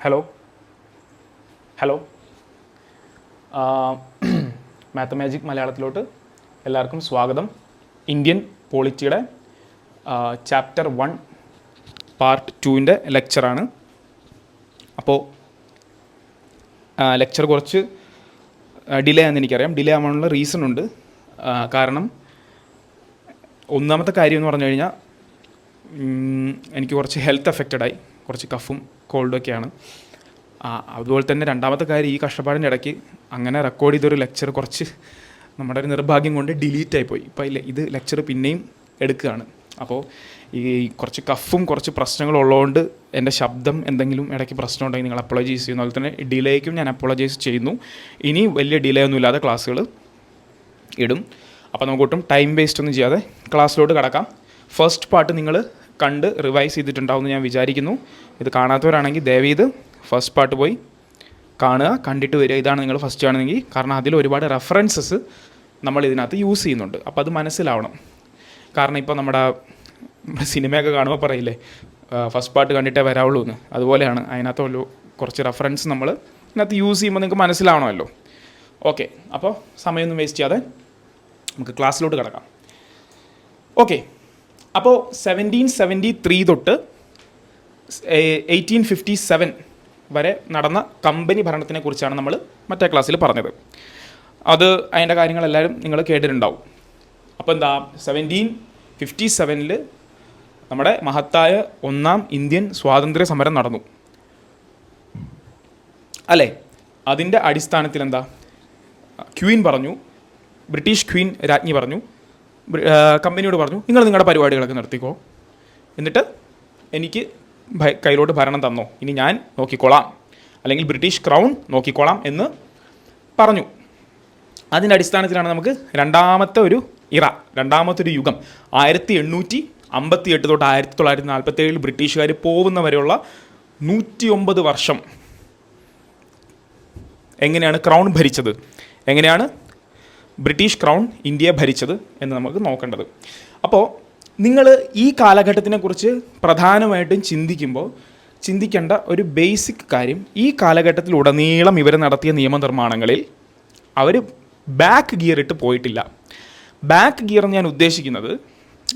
Hello hello മാത്തമാജിക് മലയാളത്തിലോട്ട് എല്ലാവർക്കും സ്വാഗതം. ഇന്ത്യൻ പോളിറ്റിയുടെ ചാപ്റ്റർ 1 പാർട്ട് 2ൻ്റെ ലെക്ചറാണ്. അപ്പോൾ ലെക്ചർ കുറച്ച് ഡിലേ ആണെന്ന് എനിക്കറിയാം. ഡിലേ ആവാനുള്ള റീസൺ ഉണ്ട്. കാരണം ഒന്നാമത്തെ കാര്യം എന്ന് പറഞ്ഞു കഴിഞ്ഞാൽ എനിക്ക് കുറച്ച് ഹെൽത്ത് എഫക്റ്റഡായി, കുറച്ച് കഫും കോൾഡൊക്കെയാണ്. അതുപോലെ തന്നെ രണ്ടാമത്തെ കാര്യം, ഈ കഷ്ടപ്പാടിൻ്റെ ഇടയ്ക്ക് അങ്ങനെ റെക്കോർഡ് ചെയ്തൊരു ലെക്ചർ കുറച്ച് നമ്മുടെ ഒരു നിർഭാഗ്യം കൊണ്ട് ഡിലീറ്റ് ആയിപ്പോയി. ഇപ്പോൾ ഇല്ല, ഇത് ലെക്ചർ പിന്നെയും എടുക്കുകയാണ്. അപ്പോൾ ഈ കുറച്ച് കഫും കുറച്ച് പ്രശ്നങ്ങളും ഉള്ളതുകൊണ്ട് എൻ്റെ ശബ്ദം എന്തെങ്കിലും ഇടയ്ക്ക് പ്രശ്നം ഉണ്ടെങ്കിൽ നിങ്ങൾ അപ്പോളജൈസ് ചെയ്യുന്നു. അതുപോലെ തന്നെ ഡിലേക്കും ഞാൻ അപ്പോളജൈസ് ചെയ്യുന്നു. ഇനി വലിയ ഡിലേ ഒന്നും ഇല്ലാതെ ക്ലാസ്സുകൾ ഇടും. അപ്പോൾ നമുക്കൊട്ടും ടൈം വേസ്റ്റ് ഒന്നും ചെയ്യാതെ ക്ലാസ്സിലോട്ട് കടക്കാം. ഫസ്റ്റ് പാർട്ട് നിങ്ങൾ കണ്ട് റിവൈസ് ചെയ്തിട്ടുണ്ടാവുമെന്ന് ഞാൻ വിചാരിക്കുന്നു. ഇത് കാണാത്തവരാണെങ്കിൽ ദയവേത് ഫസ്റ്റ് പാർട്ട് പോയി കാണുക, കണ്ടിട്ട് വരിക. ഇതാണ് നിങ്ങൾ ഫസ്റ്റ് കാണുന്നെങ്കിൽ, കാരണം അതിൽ ഒരുപാട് റെഫറൻസസ് നമ്മൾ ഇതിനകത്ത് യൂസ് ചെയ്യുന്നുണ്ട്. അപ്പോൾ അത് മനസ്സിലാവണം. കാരണം ഇപ്പോൾ നമ്മുടെ സിനിമയൊക്കെ കാണുമ്പോൾ പറയില്ലേ, ഫസ്റ്റ് പാർട്ട് കണ്ടിട്ടേ വരാവുള്ളൂ എന്ന്. അതുപോലെയാണ് അതിനകത്ത് കുറച്ച് റെഫറൻസ് നമ്മൾ ഇതിനകത്ത് യൂസ് ചെയ്യുമ്പോൾ നിങ്ങൾക്ക് മനസ്സിലാവണമല്ലോ. ഓക്കെ, അപ്പോൾ സമയമൊന്നും വേസ്റ്റ് ചെയ്യാതെ നമുക്ക് ക്ലാസ്സിലോട്ട് കിടക്കാം. ഓക്കെ, അപ്പോൾ 1773 തൊട്ട് 1857 വരെ നടന്ന കമ്പനി ഭരണത്തിനെ കുറിച്ചാണ് നമ്മൾ മറ്റേ ക്ലാസ്സിൽ പറഞ്ഞത്. അത് അതിൻ്റെ കാര്യങ്ങളെല്ലാവരും നിങ്ങൾ കേട്ടിട്ടുണ്ടാവും. അപ്പോൾ എന്താ, 1757 നമ്മുടെ മഹത്തായ ഒന്നാം ഇന്ത്യൻ സ്വാതന്ത്ര്യ സമരം നടന്നു അല്ലേ? അതിൻ്റെ അടിസ്ഥാനത്തിൽ എന്താ, ക്വീൻ പറഞ്ഞു, ബ്രിട്ടീഷ് ക്വീൻ രാജ്ഞി പറഞ്ഞു, കമ്പനിയോട് പറഞ്ഞു, നിങ്ങൾ നിങ്ങളുടെ പരിപാടികളൊക്കെ നിർത്തിക്കോ, എന്നിട്ട് എനിക്ക് കയ്യിലോട്ട് ഭരണം തന്നോ, ഇനി ഞാൻ നോക്കിക്കോളാം, അല്ലെങ്കിൽ ബ്രിട്ടീഷ് ക്രൗൺ നോക്കിക്കോളാം എന്ന് പറഞ്ഞു. അതിൻ്റെ അടിസ്ഥാനത്തിലാണ് നമുക്ക് രണ്ടാമത്തെ ഒരു യുഗം 1858 തൊട്ട് 1947 ബ്രിട്ടീഷുകാർ പോകുന്ന വരെയുള്ള 109 വർഷം എങ്ങനെയാണ് ക്രൗൺ ഭരിച്ചത്, എങ്ങനെയാണ് ബ്രിട്ടീഷ് ക്രൗൺ ഇന്ത്യയെ ഭരിച്ചത് എന്ന് നമുക്ക് നോക്കേണ്ടത്. അപ്പോൾ നിങ്ങൾ ഈ കാലഘട്ടത്തിനെക്കുറിച്ച് പ്രധാനമായിട്ടും ചിന്തിക്കേണ്ട ഒരു ബേസിക് കാര്യം, ഈ കാലഘട്ടത്തിലുടനീളം ഇവർ നടത്തിയ നിയമനിർമ്മാണങ്ങളിൽ അവർ ബാക്ക് ഗിയറിട്ട് പോയിട്ടില്ല. ബാക്ക് ഗിയർ എന്ന് ഞാൻ ഉദ്ദേശിക്കുന്നത്,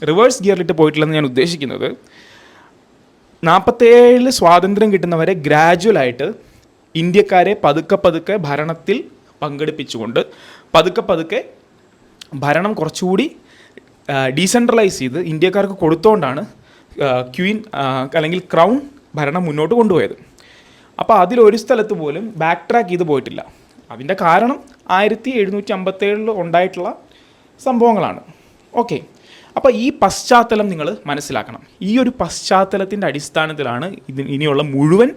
റിവേഴ്സ് ഗിയറിലിട്ട് പോയിട്ടില്ലെന്ന് ഞാൻ ഉദ്ദേശിക്കുന്നത്, 47 സ്വാതന്ത്ര്യം കിട്ടുന്നവരെ ഗ്രാജുവലായിട്ട് ഇന്ത്യക്കാരെ പതുക്കെ ഭരണത്തിൽ പങ്കെടുപ്പിച്ചുകൊണ്ട് പതുക്കെ ഭരണം കുറച്ചുകൂടി ഡീസെൻട്രലൈസ് ചെയ്ത് ഇന്ത്യക്കാർക്ക് കൊടുത്തുകൊണ്ടാണ് ക്വീൻ അല്ലെങ്കിൽ ക്രൗൺ ഭരണം മുന്നോട്ട് കൊണ്ടുപോയത്. അപ്പോൾ അതിലൊരു സ്ഥലത്ത് പോലും ബാക്ക് ട്രാക്ക് ചെയ്ത് പോയിട്ടില്ല. അതിൻ്റെ കാരണം 1757 ഉണ്ടായിട്ടുള്ള സംഭവങ്ങളാണ്. ഓക്കെ, അപ്പോൾ ഈ പശ്ചാത്തലം നിങ്ങൾ മനസ്സിലാക്കണം. ഈ ഒരു പശ്ചാത്തലത്തിൻ്റെ അടിസ്ഥാനത്തിലാണ് ഇനിയുള്ള മുഴുവൻ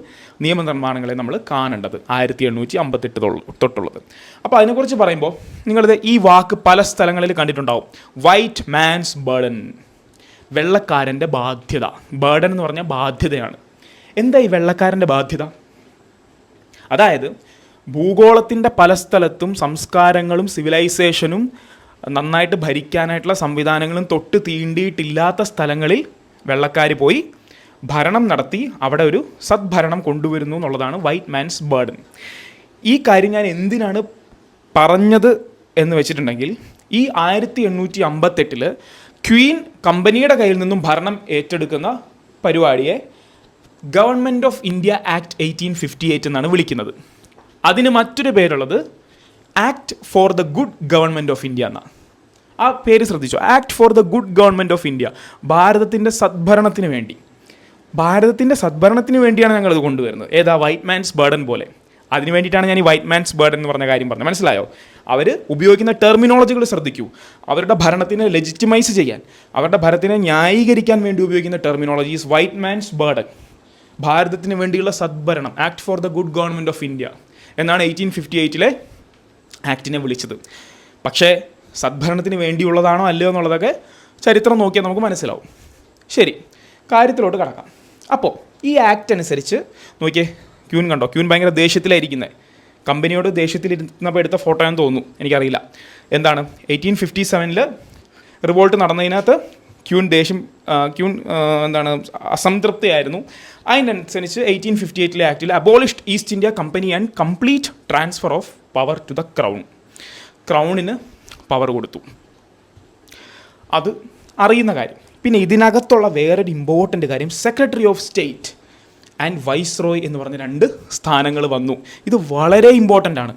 നിയമനിർമ്മാണങ്ങളെ നമ്മൾ കാണേണ്ടത്, 1858 തൊട്ടുള്ളത്. അപ്പോൾ അതിനെക്കുറിച്ച് പറയുമ്പോൾ നിങ്ങളിത് ഈ വാക്ക് പല സ്ഥലങ്ങളിൽ കണ്ടിട്ടുണ്ടാവും, വൈറ്റ് മാൻസ് ബർഡൻ, വെള്ളക്കാരൻ്റെ ബാധ്യത. ബർഡൻ എന്ന് പറഞ്ഞാൽ ബാധ്യതയാണ്. എന്താ ഈ വെള്ളക്കാരൻ്റെ ബാധ്യത? അതായത് ഭൂഗോളത്തിൻ്റെ പല സ്ഥലത്തും സംസ്കാരങ്ങളും സിവിലൈസേഷനും നന്നായിട്ട് ഭരിക്കാനായിട്ടുള്ള സംവിധാനങ്ങളും തൊട്ട് തീണ്ടിയിട്ടില്ലാത്ത സ്ഥലങ്ങളിൽ വെള്ളക്കാർ പോയി ഭരണം നടത്തി അവിടെ ഒരു സദ്ഭരണം കൊണ്ടുവരുന്നു എന്നുള്ളതാണ് വൈറ്റ് മാൻസ് ബർഡൻ. ഈ കാര്യം ഞാൻ എന്തിനാണ് പറഞ്ഞത് എന്ന് വെച്ചിട്ടുണ്ടെങ്കിൽ, ഈ 1858 ക്വീൻ കമ്പനിയുടെ കയ്യിൽ നിന്നും ഭരണം ഏറ്റെടുക്കുന്ന പരിപാടിയെ ഗവൺമെൻറ് ഓഫ് ഇന്ത്യ ആക്ട് 1858 എന്നാണ് വിളിക്കുന്നത്. അതിന് മറ്റൊരു പേരുള്ളത് act for the good government of India എന്നാണ്. ആ പേര് ശ്രദ്ധിച്ചോ, act for the good government of India. ഭാരതത്തിൻ്റെ സദ്ഭരണത്തിന് വേണ്ടിയാണ് ഞങ്ങളത് കൊണ്ടുവരുന്നത്. ഏതാ, വൈറ്റ് മാൻസ് ബർഡൻ പോലെ. അതിന് വേണ്ടിയിട്ടാണ് ഞാൻ ഈ വൈറ്റ് മാൻസ് ബർഡൻ എന്ന് പറഞ്ഞ കാര്യം പറഞ്ഞത്. മനസ്സിലായോ? അവർ ഉപയോഗിക്കുന്ന ടെർമിനോളജികൾ ശ്രദ്ധിക്കൂ. അവരുടെ ഭരണത്തിനെ ലെജിറ്റിമൈസ് ചെയ്യാൻ, അവരുടെ ഭരണത്തിനെ ന്യായീകരിക്കാൻ വേണ്ടി ഉപയോഗിക്കുന്ന ടെർമിനോളജീസ് വൈറ്റ് മാൻസ് ബർഡൻ, ഭാരതത്തിന് വേണ്ടിയുള്ള സദ്ഭരണം, act for the good government of India എന്നാണ് 1858 ആക്ടിനെ വിളിച്ചത്. പക്ഷേ സദ്ഭരണത്തിന് വേണ്ടിയുള്ളതാണോ അല്ലയോ എന്നുള്ളതൊക്കെ ചരിത്രം നോക്കിയാൽ നമുക്ക് മനസ്സിലാവും. ശരി, കാര്യത്തിലോട്ട് കടക്കാം. അപ്പോൾ ഈ ആക്ട് അനുസരിച്ച് നോക്കിയേ, ക്വീൻ കണ്ടോ, ക്വീൻ ഭയങ്കര ദേഷ്യത്തിലായിരിക്കുന്നത്. കമ്പനിയോട് ദേഷ്യത്തിലിരുന്നപ്പോൾ എടുത്ത ഫോട്ടോയെന്ന് തോന്നുന്നു, എനിക്കറിയില്ല. എന്താണ്, 1857 റിവോൾട്ട് നടന്നതിനകത്ത് ക്യൂൻ എന്താണ് അസംതൃപ്തിയായിരുന്നു. അതിനനുസരിച്ച് 1858 ആക്ടിൽ abolished East India company and complete transfer of power to the ക്രൗണിന് പവർ കൊടുത്തു. അത് അറിയുന്ന കാര്യം. പിന്നെ ഇതിനകത്തുള്ള വേറൊരു ഇമ്പോർട്ടൻ്റ് കാര്യം, secretary of state and viceroy എന്ന് പറഞ്ഞ 2 സ്ഥാനങ്ങൾ വന്നു. ഇത് വളരെ ഇമ്പോർട്ടൻ്റ് ആണ്.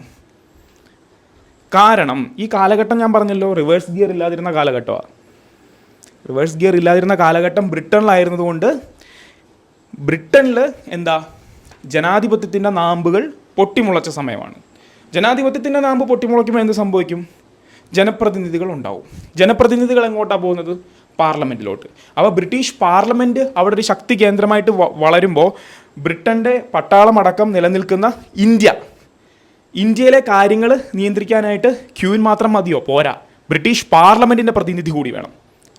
കാരണം ഈ കാലഘട്ടം ഞാൻ പറഞ്ഞല്ലോ റിവേഴ്സ് ഗിയർ ഇല്ലാതിരുന്ന കാലഘട്ടമാണ്. റിവേഴ്സ് ഗിയർ ഇല്ലാതിരുന്ന കാലഘട്ടം ബ്രിട്ടനിലായിരുന്നതുകൊണ്ട് ബ്രിട്ടനിൽ ജനാധിപത്യത്തിൻ്റെ നാമ്പുകൾ പൊട്ടിമുളച്ച സമയമാണ്. ജനാധിപത്യത്തിൻ്റെ നാമ്പ് പൊട്ടിമുളയ്ക്കുമ്പോൾ എന്ത് സംഭവിക്കും? ജനപ്രതിനിധികൾ ഉണ്ടാവും. ജനപ്രതിനിധികൾ എങ്ങോട്ടാണ് പോകുന്നത്? പാർലമെൻറ്റിലോട്ട്. അപ്പോൾ ബ്രിട്ടീഷ് പാർലമെൻറ്റ് അവിടെ ഒരു ശക്തി കേന്ദ്രമായിട്ട് വളരുമ്പോൾ ബ്രിട്ടൻ്റെ പട്ടാളമടക്കം നിലനിൽക്കുന്ന ഇന്ത്യയിലെ കാര്യങ്ങൾ നിയന്ത്രിക്കാനായിട്ട് ക്യൂൻ മാത്രം മതിയോ? പോരാ, ബ്രിട്ടീഷ് പാർലമെൻറ്റിൻ്റെ പ്രതിനിധി കൂടി വേണം,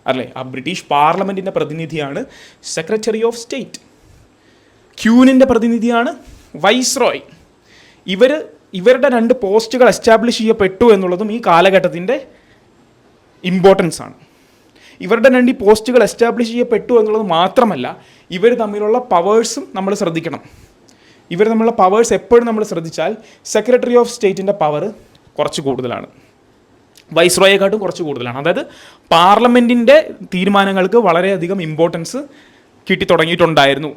അല്ലേ? ആ ബ്രിട്ടീഷ് പാർലമെൻറ്റിൻ്റെ പ്രതിനിധിയാണ് സെക്രട്ടറി ഓഫ് സ്റ്റേറ്റ്. ക്യൂനിൻ്റെ പ്രതിനിധിയാണ് വൈസ്രോയ്. ഇവരുടെ 2 പോസ്റ്റുകൾ എസ്റ്റാബ്ലിഷ് ചെയ്യപ്പെട്ടു എന്നുള്ളതും ഈ കാലഘട്ടത്തിൻ്റെ ഇമ്പോർട്ടൻസ് ആണ്. ഇവരുടെ 2 പോസ്റ്റുകൾ എസ്റ്റാബ്ലിഷ് ചെയ്യപ്പെട്ടു എന്നുള്ളത് മാത്രമല്ല, ഇവർ തമ്മിലുള്ള പവേഴ്സും നമ്മൾ ശ്രദ്ധിക്കണം. ഇവർ തമ്മിലുള്ള പവേഴ്സ് എപ്പോഴും നമ്മൾ ശ്രദ്ധിച്ചാൽ സെക്രട്ടറി ഓഫ് സ്റ്റേറ്റിൻ്റെ പവർ കുറച്ച് കൂടുതലാണ്, വൈസ്രോയേക്കാട്ടും കുറച്ച് കൂടുതലാണ്. അതായത് പാർലമെൻറ്റിൻ്റെ തീരുമാനങ്ങൾക്ക് വളരെയധികം ഇമ്പോർട്ടൻസ് കിട്ടിത്തുടങ്ങിയിട്ടുണ്ടായിരുന്നു.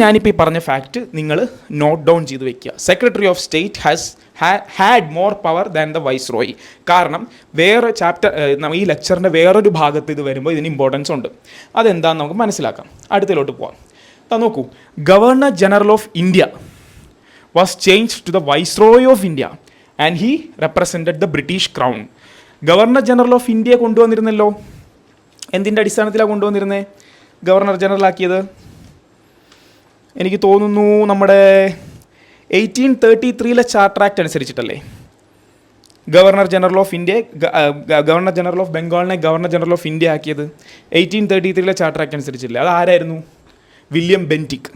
ഞാനിപ്പോൾ ഈ പറഞ്ഞ ഫാക്റ്റ് നിങ്ങൾ നോട്ട് ഡൗൺ ചെയ്ത് വെക്കുക. Secretary of state had more power than the viceroy. കാരണം വേറെ ചാപ്റ്റർ, ഈ ലെക്ചറിൻ്റെ വേറൊരു ഭാഗത്ത് ഇത് വരുമ്പോൾ ഇതിന് ഇമ്പോർട്ടൻസ് ഉണ്ട്. അതെന്താണെന്ന് നമുക്ക് മനസ്സിലാക്കാം. അടുത്തതിലോട്ട് പോവാം. നോക്കൂ, governor general of India was changed to the viceroy of India and he represented the British crown. Governor general of ഇന്ത്യയെ കൊണ്ടുവന്നിരുന്നല്ലോ. എന്തിൻ്റെ അടിസ്ഥാനത്തിലാണ് കൊണ്ടുവന്നിരുന്നത് ഗവർണർ ജനറൽ ആക്കിയത്? എനിക്ക് തോന്നുന്നു നമ്മുടെ 1833 ചാർട്ടർ ആക്ട് അനുസരിച്ചിട്ടല്ലേ ഗവർണർ ജനറൽ ഓഫ് ബംഗാളിനെ ഗവർണർ ജനറൽ ഓഫ് ഇന്ത്യ ആക്കിയത്? 1833 ചാർട്ടർ ആക്ട് അനുസരിച്ചില്ലേ? അത് ആരായിരുന്നു? William Bentinck.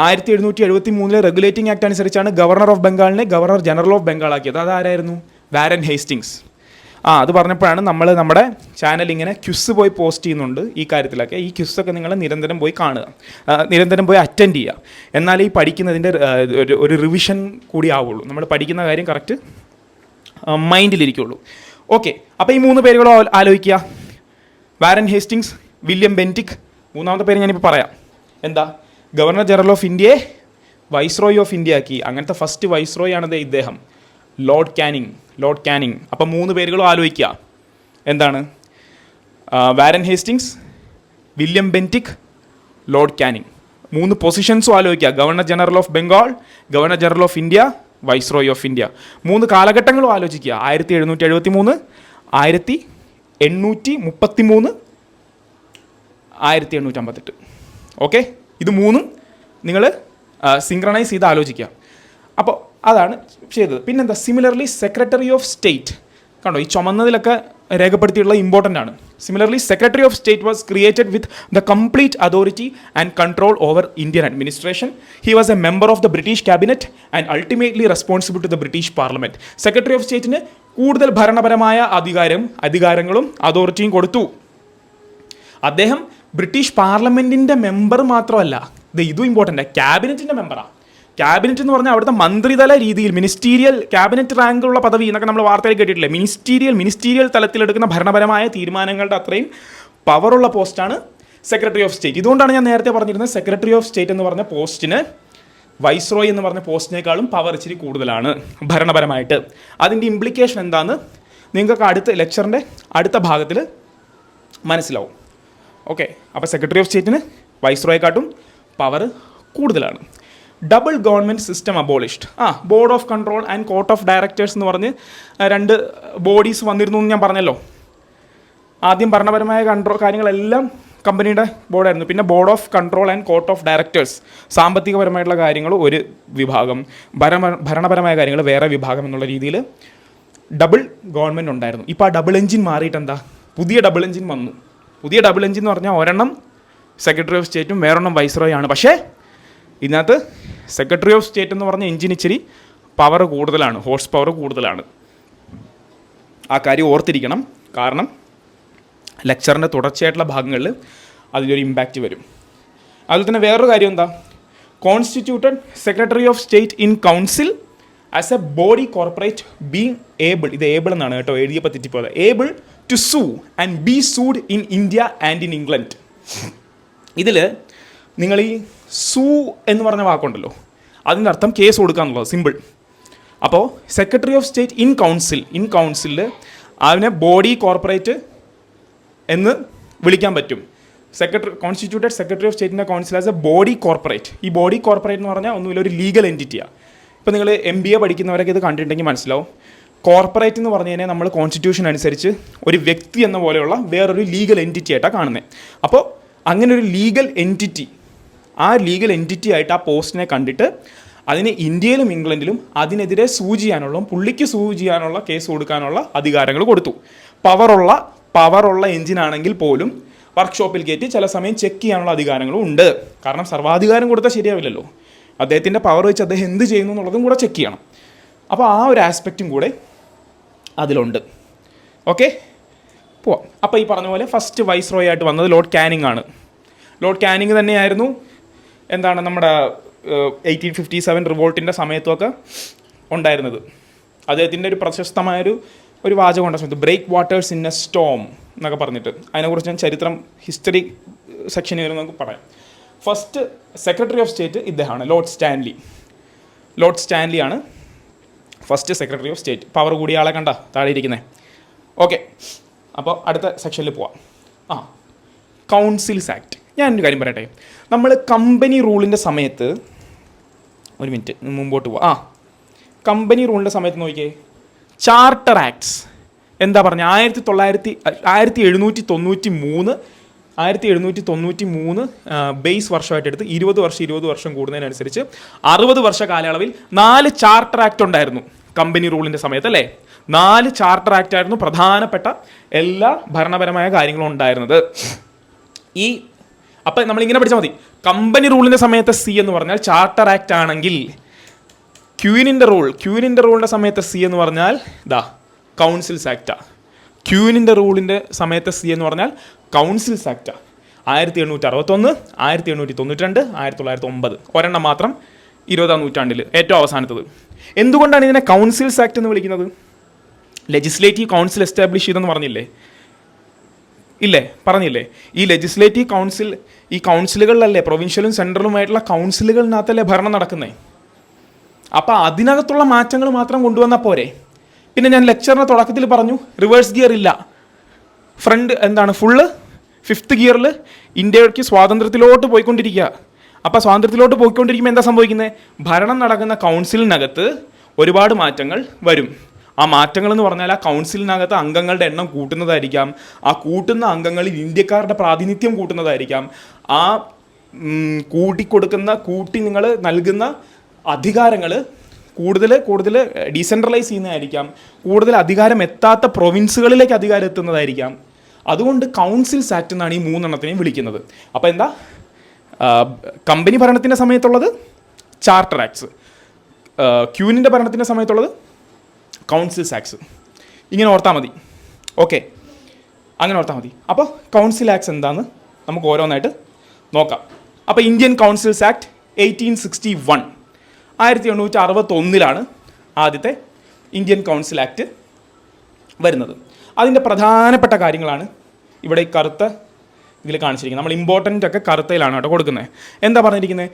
1773 റെഗുലേറ്റിംഗ് ആക്ട് അനുസരിച്ചാണ് ഗവർണർ ഓഫ് ബംഗാളിനെ ഗവർണർ ജനറൽ ഓഫ് ബംഗാൾ ആക്കിയത്. അതാരായിരുന്നു? Warren Hastings. അത് പറഞ്ഞപ്പോഴാണ് നമ്മൾ നമ്മുടെ ചാനൽ ഇങ്ങനെ ക്വിസ് പോയി പോസ്റ്റ് ചെയ്യുന്നുണ്ട് ഈ കാര്യത്തിലൊക്കെ. ഈ ക്വിസൊക്കെ നിങ്ങൾ നിരന്തരം പോയി കാണുക, നിരന്തരം പോയി അറ്റൻഡ് ചെയ്യുക. എന്നാലേ ഈ പഠിക്കുന്നതിൻ്റെ ഒരു റിവിഷൻ കൂടി ആവുള്ളൂ. നമ്മൾ പഠിക്കുന്ന കാര്യം കറക്റ്റ് മൈൻഡിലിരിക്കുള്ളൂ. ഓക്കെ, അപ്പോൾ ഈ 3 പേരുകളും ആലോചിക്കുക. വാരൻ ഹേസ്റ്റിങ്സ്, വില്യം ബെൻറ്റിക്, 3ാമത്തെ പേര് ഞാനിപ്പോൾ പറയാം. ഗവർണർ ജനറൽ ഓഫ് ഇന്ത്യയെ വൈസ്രോയ് ഓഫ് ഇന്ത്യ ആക്കി. അങ്ങനത്തെ ഫസ്റ്റ് വൈസ്രോയ് ആണത് ഇദ്ദേഹം, ലോർഡ് കാനിങ്. അപ്പം 3 പേരുകളും ആലോചിക്കുക. Warren Hastings, William Bentinck, Lord Canning. 3 പൊസിഷൻസും ആലോചിക്കുക. Governor general of Bengal, governor general of India, viceroy of India. 3 കാലഘട്ടങ്ങളും ആലോചിക്കുക. 1773, 1833, 1858. ഓക്കെ, ഇത് 3ഉം നിങ്ങൾ സിങ്ക്രണൈസ് ചെയ്ത് ആലോചിക്കുക. അപ്പോൾ അതാണ് ചെയ്തത്. പിന്നെന്താ, സിമിലർലി സെക്രട്ടറി ഓഫ് സ്റ്റേറ്റ്, കണ്ടോ ഈ ചുമന്നതിലൊക്കെ രേഖപ്പെടുത്തിയിട്ടുള്ള ഇമ്പോർട്ടൻ്റ് ആണ്. Similarly secretary of state was created with the complete authority and control over Indian administration. He was a member of the British cabinet and ultimately responsible to the British parliament. Secretary of സ്റ്റേറ്റിന് കൂടുതൽ ഭരണപരമായ അധികാരങ്ങളും അതോറിറ്റിയും കൊടുത്തു. അദ്ദേഹം British പാർലമെൻറ്റിൻ്റെ member മാത്രമല്ല, ഇതും important, ക്യാബിനറ്റിൻ്റെ മെമ്പറാണ്. ക്യാബിനറ്റ് എന്ന് പറഞ്ഞാൽ അവിടുത്തെ മന്ത്രിതല രീതിയിൽ മിനിസ്റ്റീരിയൽ ക്യാബിനറ്റ് റാങ്കുള്ള പദവി എന്നൊക്കെ നമ്മൾ വാർത്തയിൽ കേട്ടിട്ടില്ലേ? മിനിസ്റ്റീരിയൽ തലത്തിലെടുക്കുന്ന ഭരണപരമായ തീരുമാനങ്ങളുടെ അത്രയും പവറുള്ള പോസ്റ്റാണ് സെക്രട്ടറി ഓഫ് സ്റ്റേറ്റ്. ഇതുകൊണ്ടാണ് ഞാൻ നേരത്തെ പറഞ്ഞിരുന്നത് സെക്രട്ടറി ഓഫ് സ്റ്റേറ്റ് എന്ന് പറഞ്ഞ പോസ്റ്റിന് വൈസ്രോയ് എന്ന് പറഞ്ഞ പോസ്റ്റിനേക്കാളും പവർ ഇച്ചിരി കൂടുതലാണ് ഭരണപരമായിട്ട്. അതിൻ്റെ ഇംപ്ലിക്കേഷൻ എന്താണെന്ന് നിങ്ങൾക്ക് അടുത്ത ലെക്ചറിൻ്റെ അടുത്ത ഭാഗത്തിൽ മനസ്സിലാവും. ഓക്കെ, അപ്പോൾ സെക്രട്ടറി ഓഫ് സ്റ്റേറ്റിന് വൈസ്രോയെക്കാട്ടും പവർ കൂടുതലാണ്. Double government system abolished. Board of control and court of directors എന്ന് പറഞ്ഞ് 2 ബോഡീസ് വന്നിരുന്നു എന്ന് ഞാൻ പറഞ്ഞല്ലോ. ആദ്യം ഭരണപരമായ കാര്യങ്ങളെല്ലാം കമ്പനിയുടെ ബോർഡായിരുന്നു. പിന്നെ board of control and court of directors, സാമ്പത്തികപരമായിട്ടുള്ള കാര്യങ്ങൾ ഒരു വിഭാഗം, ഭരണപരമായ കാര്യങ്ങൾ വേറെ വിഭാഗം എന്നുള്ള രീതിയിൽ ഡബിൾ ഗവൺമെൻറ് ഉണ്ടായിരുന്നു. ഇപ്പോൾ ആ ഡബിൾ എഞ്ചിൻ മാറിയിട്ട് പുതിയ ഡബിൾ എഞ്ചിൻ വന്നു. പുതിയ ഡബിൾ എഞ്ചിൻ എന്ന് പറഞ്ഞാൽ ഒരെണ്ണം സെക്രട്ടറി ഓഫ് സ്റ്റേറ്റും വേറൊരെണ്ണം വൈസ്രോയ് ആണ്. പക്ഷേ ഇതിനകത്ത് സെക്രട്ടറി ഓഫ് സ്റ്റേറ്റ് എന്ന് പറഞ്ഞ എഞ്ചിൻ ഇച്ചിരി പവർ കൂടുതലാണ്, ഹോഴ്സ് പവർ കൂടുതലാണ്. ആ കാര്യം ഓർത്തിരിക്കണം. കാരണം ലെക്ചറിൻ്റെ തുടർച്ചയായിട്ടുള്ള ഭാഗങ്ങളിൽ അതിലൊരു ഇമ്പാക്റ്റ് വരും. അതുപോലെ തന്നെ വേറൊരു കാര്യം എന്താ, constituted secretary of state in council as a body corporate being able, ഇത് ഏബിൾ എന്നാണ് കേട്ടോ, എഴുതിയപ്പോൾ തെറ്റിപ്പോയത്, able to sue and be sued in India and in England. ഇതിൽ നിങ്ങൾ ഈ സൂ എന്ന് പറഞ്ഞ വാക്കുണ്ടല്ലോ, അതിൻ്റെ അർത്ഥം കേസ് കൊടുക്കുക എന്നുള്ളത്, സിമ്പിൾ. അപ്പോൾ സെക്രട്ടറി ഓഫ് സ്റ്റേറ്റ് ഇൻ കൗൺസിലിൽ അതിനെ ബോഡി കോർപ്പറേറ്റ് എന്ന് വിളിക്കാൻ പറ്റും. കോൺസ്റ്റിറ്റ്യൂട്ടഡ് സെക്രട്ടറി ഓഫ് സ്റ്റേറ്റിൻ്റെ council as a body corporate. ഈ ബോഡി കോർപ്പറേറ്റ് എന്ന് പറഞ്ഞാൽ ഒന്നുമില്ല, ഒരു ലീഗൽ എൻറ്റിറ്റിയാണ്. ഇപ്പോൾ നിങ്ങൾ MBA പഠിക്കുന്നവരൊക്കെ ഇത് കണ്ടിട്ടുണ്ടെങ്കിൽ മനസ്സിലാവും. കോർപ്പറേറ്റ് എന്ന് പറഞ്ഞു കഴിഞ്ഞാൽ നമ്മൾ കോൺസ്റ്റിറ്റ്യൂഷൻ അനുസരിച്ച് ഒരു വ്യക്തി എന്ന പോലെയുള്ള വേറൊരു ലീഗൽ എൻറ്റിറ്റി ആയിട്ടാണ് കാണുന്നത്. അപ്പോൾ അങ്ങനെ ഒരു ലീഗൽ എൻറ്റിറ്റി, ആ ലീഗൽ എൻറ്റിറ്റി ആയിട്ട് ആ പോസ്റ്റിനെ കണ്ടിട്ട് അതിന് ഇന്ത്യയിലും ഇംഗ്ലണ്ടിലും അതിനെതിരെ പുള്ളിക്ക് സൂ ചെയ്യാനുള്ള കേസ് കൊടുക്കാനുള്ള അധികാരങ്ങൾ കൊടുത്തു. പവറുള്ള എഞ്ചിനാണെങ്കിൽ പോലും വർക്ക്ഷോപ്പിൽ കയറ്റി ചില സമയം ചെക്ക് ചെയ്യാനുള്ള അധികാരങ്ങളും ഉണ്ട്. കാരണം സർവാധികാരം കൊടുത്താൽ ശരിയാവില്ലല്ലോ, അദ്ദേഹത്തിൻ്റെ പവർ വെച്ച് അദ്ദേഹം എന്ത് ചെയ്യുന്നു എന്നുള്ളതും കൂടെ ചെക്ക് ചെയ്യണം. അപ്പോൾ ആ ഒരു ആസ്പെക്റ്റും കൂടെ അതിലുണ്ട്. ഓക്കെ, പോവാം. അപ്പോൾ ഈ പറഞ്ഞ പോലെ ഫസ്റ്റ് വൈസ്രോയ് ആയിട്ട് വന്നത് ലോർഡ് കാനിങ് ആണ്. ലോർഡ് കാനിങ് തന്നെയായിരുന്നു എന്താണ് നമ്മുടെ 1857 റിവോൾട്ടിൻ്റെ സമയത്തൊക്കെ ഉണ്ടായിരുന്നത്. അദ്ദേഹത്തിൻ്റെ ഒരു പ്രശസ്തമായൊരു വാചകമുണ്ട് സമയത്ത്, break waters in a storm എന്നൊക്കെ പറഞ്ഞിട്ട്. അതിനെക്കുറിച്ച് ഞാൻ ചരിത്രം ഹിസ്റ്ററി സെക്ഷനിൽ വരെ നമുക്ക് പറയാം. ഫസ്റ്റ് സെക്രട്ടറി ഓഫ് സ്റ്റേറ്റ് ഇദ്ദേഹമാണ്, ലോർഡ് സ്റ്റാൻലി ആണ് first secretary of state. Power കൂടിയ ആളെ കണ്ട താഴെ ഇരിക്കുന്നത്. ഓക്കെ, അപ്പോൾ അടുത്ത സെക്ഷനിൽ പോവാം. Councils act. ഞാൻ ഒരു കാര്യം പറയട്ടെ, നമ്മൾ കമ്പനി റൂളിൻ്റെ സമയത്ത്, ഒരു മിനിറ്റ് മുമ്പോട്ട് പോവാം. കമ്പനി റൂളിൻ്റെ സമയത്ത് നോക്കിയേ, ചാർട്ടർ ആക്ട്സ് എന്താ പറഞ്ഞാൽ 1793 ബേസ് വർഷമായിട്ട് എടുത്ത് 20 വർഷം കൂടുന്നതിനനുസരിച്ച് 60 വർഷ കാലയളവിൽ 4 ചാർട്ടർ ആക്ട് ഉണ്ടായിരുന്നു കമ്പനി റൂളിൻ്റെ സമയത്ത്, അല്ലേ? 4 ചാർട്ടർ ആക്ട് ആയിരുന്നു പ്രധാനപ്പെട്ട എല്ലാ ഭരണപരമായ കാര്യങ്ങളും ഉണ്ടായിരുന്നത്. അപ്പം നമ്മളിങ്ങനെ പഠിച്ചാൽ മതി, കമ്പനി റൂളിൻ്റെ സമയത്ത് C എന്ന് പറഞ്ഞാൽ ചാർട്ടർ ആക്ട് ആണെങ്കിൽ, ക്യൂനിൻ്റെ റൂളിൻ്റെ സമയത്ത് C എന്ന് പറഞ്ഞാൽ കൗൺസിൽസ് ആക്റ്റാണ്. ക്യൂനിൻ്റെ റൂളിൻ്റെ സമയത്ത് C എന്ന് പറഞ്ഞാൽ കൗൺസിൽസ് ആക്റ്റാണ്. 1861, 1892, 1909, ഒരെണ്ണം മാത്രം 20ാം നൂറ്റാണ്ടിൽ ഏറ്റവും അവസാനത്തത്. എന്തുകൊണ്ടാണ് ഇതിനെ കൗൺസിൽസ് ആക്ട് എന്ന് വിളിക്കുന്നത്? ലെജിസ്ലേറ്റീവ് കൗൺസിൽ എസ്റ്റാബ്ലിഷ് ചെയ്തെന്ന് പറഞ്ഞില്ലേ? ഈ ലെജിസ്ലേറ്റീവ് കൗൺസിൽ, ഈ കൗൺസിലുകളിലല്ലേ, പ്രൊവിൻഷ്യലും സെൻട്രലുമായിട്ടുള്ള കൗൺസിലുകളിനകത്തല്ലേ ഭരണം നടക്കുന്നത്. അപ്പോൾ അതിനകത്തുള്ള മാറ്റങ്ങൾ മാത്രം കൊണ്ടുവന്നാൽ പോരെ? പിന്നെ ഞാൻ ലെക്ചറിൻ്റെ തുടക്കത്തിൽ പറഞ്ഞു, റിവേഴ്സ് ഗിയർ ഇല്ല, ഫുള്ള് 5th ഗിയറിൽ ഇന്ത്യക്ക് സ്വാതന്ത്ര്യത്തിലോട്ട് പോയിക്കൊണ്ടിരിക്കുക. അപ്പോൾ സ്വാതന്ത്ര്യത്തിലോട്ട് പോയിക്കൊണ്ടിരിക്കുമ്പോൾ എന്താ സംഭവിക്കുന്നത്? ഭരണം നടക്കുന്ന കൗൺസിലിനകത്ത് ഒരുപാട് മാറ്റങ്ങൾ വരും. ആ മാറ്റങ്ങൾ എന്ന് പറഞ്ഞാൽ ആ കൗൺസിലിനകത്ത് അംഗങ്ങളുടെ എണ്ണം കൂട്ടുന്നതായിരിക്കാം, ആ കൂട്ടുന്ന അംഗങ്ങളിൽ ഇന്ത്യക്കാരുടെ പ്രാതിനിധ്യം കൂട്ടുന്നതായിരിക്കാം, ആ കൂട്ടി നിങ്ങൾ നൽകുന്ന അധികാരങ്ങൾ കൂടുതൽ ഡീസെൻട്രലൈസ് ചെയ്യുന്നതായിരിക്കാം, കൂടുതൽ അധികാരം എത്താത്ത പ്രൊവിൻസുകളിലേക്ക് അധികാരം എത്തുന്നതായിരിക്കാം. അതുകൊണ്ട് കൗൺസിൽസ് ആക്ട് എന്നാണ് ഈ 3 എണ്ണത്തിനെയും വിളിക്കുന്നത്. അപ്പോൾ എന്താ, കമ്പനി ഭരണത്തിൻ്റെ സമയത്തുള്ളത് ചാർട്ടർ ആക്ട്സ്, ക്യൂനിൻ്റെ ഭരണത്തിൻ്റെ സമയത്തുള്ളത് കൗൺസിൽസ് ആക്ട്സ്. ഇങ്ങനെ ഓർത്താൽ മതി. ഓക്കെ, അങ്ങനെ ഓർത്താൽ മതി. അപ്പോൾ കൗൺസിൽ ആക്ട്സ് എന്താണെന്ന് നമുക്ക് ഓരോന്നായിട്ട് നോക്കാം. അപ്പോൾ ഇന്ത്യൻ കൗൺസിൽസ് ആക്ട് 1861, 1861 ആദ്യത്തെ ഇന്ത്യൻ കൗൺസിൽ ആക്ട് വരുന്നത്. അതിൻ്റെ പ്രധാനപ്പെട്ട കാര്യങ്ങളാണ് ഇവിടെ ഈ കറുത്ത ഇതിൽ കാണിച്ചിരിക്കുന്നത്. നമ്മൾ ഇമ്പോർട്ടൻ്റ് ഒക്കെ കറുത്തയിലാണ് കേട്ടോ കൊടുക്കുന്നത്. എന്താ പറഞ്ഞിരിക്കുന്നത്?